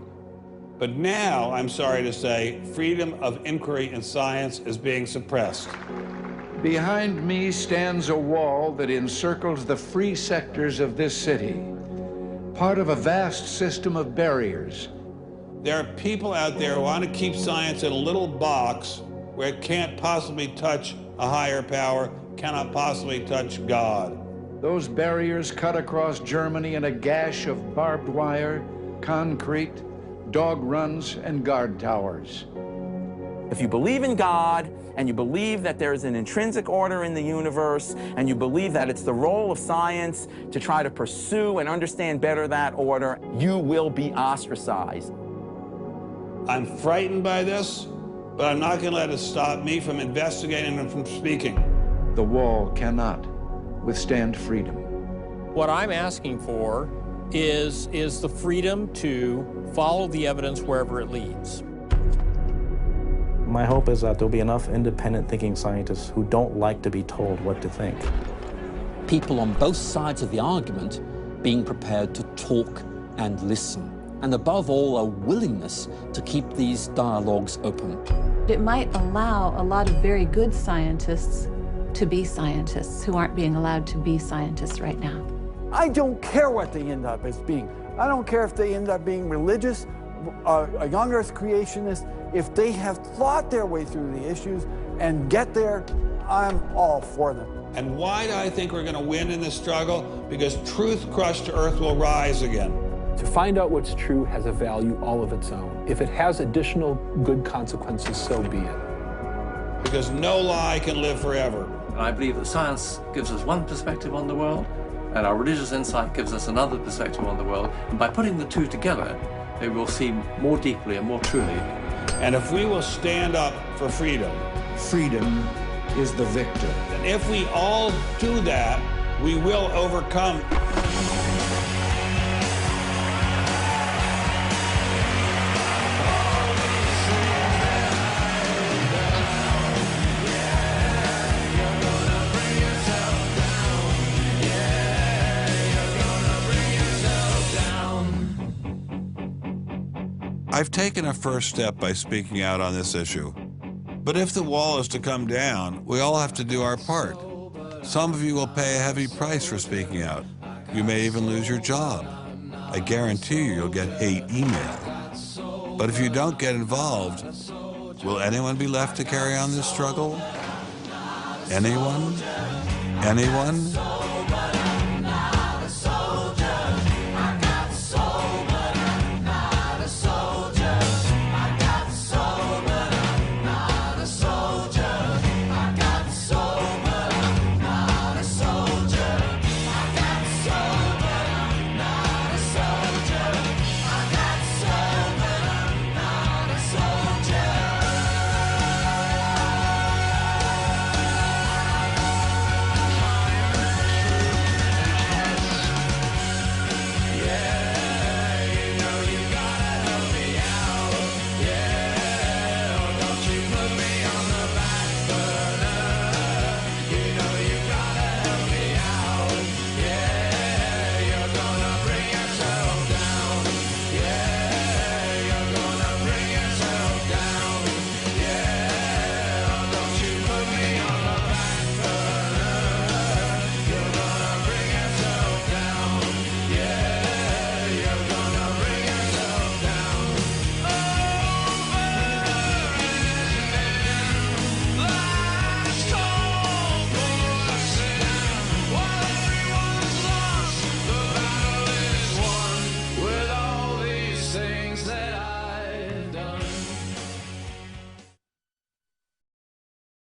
But now, I'm sorry to say, freedom of inquiry in science is being suppressed. Behind me stands a wall that encircles the free sectors of this city, part of a vast system of barriers. There are people out there who want to keep science in a little box where it can't possibly touch a higher power, cannot possibly touch God. Those barriers cut across Germany in a gash of barbed wire, concrete, dog runs, and guard towers. If you believe in God, and you believe that there is an intrinsic order in the universe, and you believe that it's the role of science to try to pursue and understand better that order, you will be ostracized. I'm frightened by this, but I'm not going to let it stop me from investigating and from speaking. The wall cannot withstand freedom. What I'm asking for is the freedom to follow the evidence wherever it leads. My hope is that there'll be enough independent thinking scientists who don't like to be told what to think. People on both sides of the argument being prepared to talk and listen. And above all, a willingness to keep these dialogues open. It might allow a lot of very good scientists to be scientists who aren't being allowed to be scientists right now. I don't care what they end up as being. I don't care if they end up being religious, a young earth creationist. If they have thought their way through the issues and get there, I'm all for them. And why do I think we're going to win in this struggle? Because truth crushed to earth will rise again. To find out what's true has a value all of its own. If it has additional good consequences, so be it. Because no lie can live forever. And I believe that science gives us one perspective on the world, and our religious insight gives us another perspective on the world. And by putting the two together, they will see more deeply and more truly. And if we will stand up for freedom, freedom is the victor. And if we all do that, we will overcome. I've taken a first step by speaking out on this issue. But if the wall is to come down, we all have to do our part. Some of you will pay a heavy price for speaking out. You may even lose your job. I guarantee you'll get hate email. But if you don't get involved, will anyone be left to carry on this struggle? Anyone? Anyone?